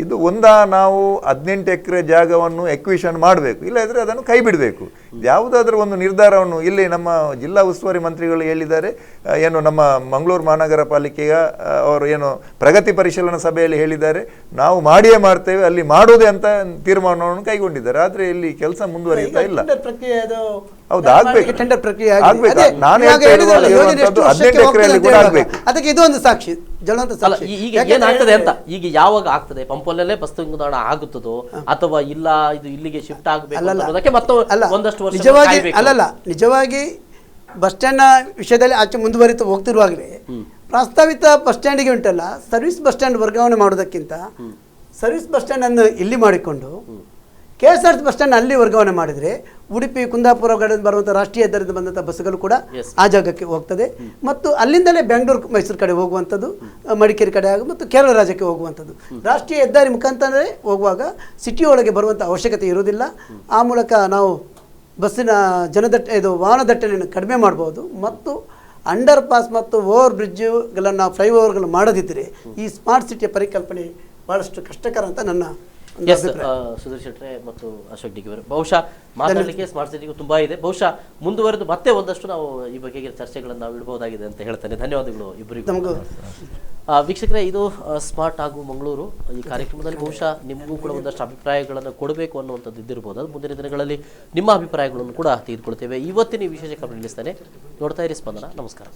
ಇದು ನಾವು 18 ಎಕರೆ ಜಾಗವನ್ನು ಎಕ್ವಿಷನ್ ಮಾಡಬೇಕು, ಇಲ್ಲದ್ರೆ ಅದನ್ನು ಕೈ ಬಿಡಬೇಕು. ಯಾವುದಾದ್ರೂ ಒಂದು ನಿರ್ಧಾರವನ್ನು ಇಲ್ಲಿ ನಮ್ಮ ಜಿಲ್ಲಾ ಉಸ್ತುವಾರಿ ಮಂತ್ರಿಗಳು ಹೇಳಿದ್ದಾರೆ. ಏನು ನಮ್ಮ ಮಂಗಳೂರು ಮಹಾನಗರ ಪಾಲಿಕೆಯ ಅವರು ಏನು ಪ್ರಗತಿ ಪರಿಶೀಲನಾ ಸಭೆಯಲ್ಲಿ ಹೇಳಿದ್ದಾರೆ, ನಾವು ಮಾಡಿಯೇ ಮಾಡ್ತೇವೆ, ಅಲ್ಲಿ ಮಾಡೋದೇ ಅಂತ ತೀರ್ಮಾನವನ್ನು ಕೈಗೊಂಡಿದ್ದಾರೆ. ಆದ್ರೆ ಇಲ್ಲಿ ಕೆಲಸ ಮುಂದುವರಿಯುತ್ತಾ ಇಲ್ಲ. ಹೌದು, ಆಗ್ಬೇಕು. ಟೆಂಡರ್ ಪ್ರಕ್ರಿಯೆ ನಾನು ಅದಕ್ಕೆ ಇದು ಒಂದು ಸಾಕ್ಷಿ, ಜ್ವಲಂತ ಸಾಕ್ಷಿ. ಈಗ ಏನಾಗ್ತದೆ ಅಂತ, ಈಗ ಯಾವಾಗ ಆಗ್ತದೆ, ಪಂಪಲ್ಲೇ ಬಸ್ ನಿಲ್ದಾಣ ಆಗುತ್ತದೋ ಅಥವಾ ಇಲ್ಲ ಇದು ಇಲ್ಲಿಗೆ ಶಿಫ್ಟ್ ಆಗಬೇಕು ಮತ್ತೆ ಒಂದಷ್ಟು ವರ್ಷ ನಿಜವಾಗಿ ಬಸ್ ಸ್ಟ್ಯಾಂಡ್ ನ ವಿಷಯದಲ್ಲಿ ಆಚೆ ಮುಂದುವರಿತು ಹೋಗ್ತಿರುವಾಗಲೇ ಪ್ರಸ್ತಾವಿತ ಬಸ್ ಸ್ಟ್ಯಾಂಡಿಗೆ ಉಂಟಲ್ಲ, ಸರ್ವಿಸ್ ಬಸ್ ಸ್ಟ್ಯಾಂಡ್ ವರ್ಗಾವಣೆ ಮಾಡೋದಕ್ಕಿಂತ ಸರ್ವಿಸ್ ಬಸ್ ಸ್ಟ್ಯಾಂಡ್ ಅನ್ನು ಇಲ್ಲಿ ಮಾಡಿಕೊಂಡು KSRTC ಬಸ್ ಸ್ಟ್ಯಾಂಡ್ ಅಲ್ಲಿ ವರ್ಗಾವಣೆ ಮಾಡಿದರೆ ಉಡುಪಿ, ಕುಂದಾಪುರ ಬರುವಂಥ ರಾಷ್ಟ್ರೀಯ ಹೆದ್ದಾರಿಯಿಂದ ಬಂದಂಥ ಬಸ್ಸುಗಳು ಕೂಡ ಆ ಜಾಗಕ್ಕೆ ಹೋಗ್ತದೆ. ಮತ್ತು ಅಲ್ಲಿಂದಲೇ ಬೆಂಗಳೂರು, ಮೈಸೂರು ಕಡೆ ಹೋಗುವಂಥದ್ದು, ಮಡಿಕೇರಿ ಕಡೆ ಮತ್ತು ಕೇರಳ ರಾಜ್ಯಕ್ಕೆ ಹೋಗುವಂಥದ್ದು. ರಾಷ್ಟ್ರೀಯ ಹೆದ್ದಾರಿ ಮುಖಾಂತರವೇ ಹೋಗುವಾಗ ಸಿಟಿ ಒಳಗೆ ಬರುವಂಥ ಅವಶ್ಯಕತೆ ಇರುವುದಿಲ್ಲ. ಆ ಮೂಲಕ ನಾವು ಬಸ್ಸಿನ ವಾಹನ ದಟ್ಟಣೆಯನ್ನು ಕಡಿಮೆ ಮಾಡ್ಬೋದು. ಮತ್ತು ಅಂಡರ್ ಪಾಸ್ ಮತ್ತು ಓವರ್ ಬ್ರಿಡ್ಜ್ಗಳನ್ನು, ಫ್ಲೈಓವರ್ಗಳನ್ನು ಮಾಡದಿದ್ದರೆ ಈ ಸ್ಮಾರ್ಟ್ ಸಿಟಿಯ ಪರಿಕಲ್ಪನೆ ಭಾಳಷ್ಟು ಕಷ್ಟಕರ ಅಂತ ನನ್ನ ಸುಧೀರ್ ಶೆಟ್ರೆ ಮತ್ತು ಅಶೋಕ್ ಡಿಗಿ ಅವರು. ಬಹುಶಃ ಮಾತಾಡಲಿಕ್ಕೆ ಸ್ಮಾರ್ಟ್ ಸಿಟಿಗೂ ತುಂಬಾ ಇದೆ. ಬಹುಶಃ ಮುಂದುವರೆದು ಮತ್ತೆ ಒಂದಷ್ಟು ನಾವು ಈ ಬಗೆಗೆ ಚರ್ಚೆಗಳನ್ನು ನಾವು ಇಡಬಹುದಾಗಿದೆ ಅಂತ ಹೇಳ್ತೇನೆ. ಧನ್ಯವಾದಗಳು ಇಬ್ಬರಿಗೂ. ವೀಕ್ಷಕರೇ, ಇದು ಸ್ಮಾರ್ಟ್ ಆಗು ಮಂಗಳೂರು. ಈ ಕಾರ್ಯಕ್ರಮದಲ್ಲಿ ಬಹುಶಃ ನಿಮಗೂ ಕೂಡ ಒಂದಷ್ಟು ಅಭಿಪ್ರಾಯಗಳನ್ನು ಕೊಡಬೇಕು ಅನ್ನುವಂಥದ್ದು ಇದ್ದಿರ್ಬೋದು. ಅದು ಮುಂದಿನ ದಿನಗಳಲ್ಲಿ ನಿಮ್ಮ ಅಭಿಪ್ರಾಯಗಳನ್ನು ಕೂಡ ತೆಗೆದುಕೊಳ್ತೇವೆ. ಇವತ್ತಿನ ವಿಶೇಷ ಕಾರ್ಯಕ್ರಮ ನಿಲ್ಲಿಸ್ತೇನೆ. ನೋಡ್ತಾ ಇರಿ ಸ್ಪಂದನ. ನಮಸ್ಕಾರ.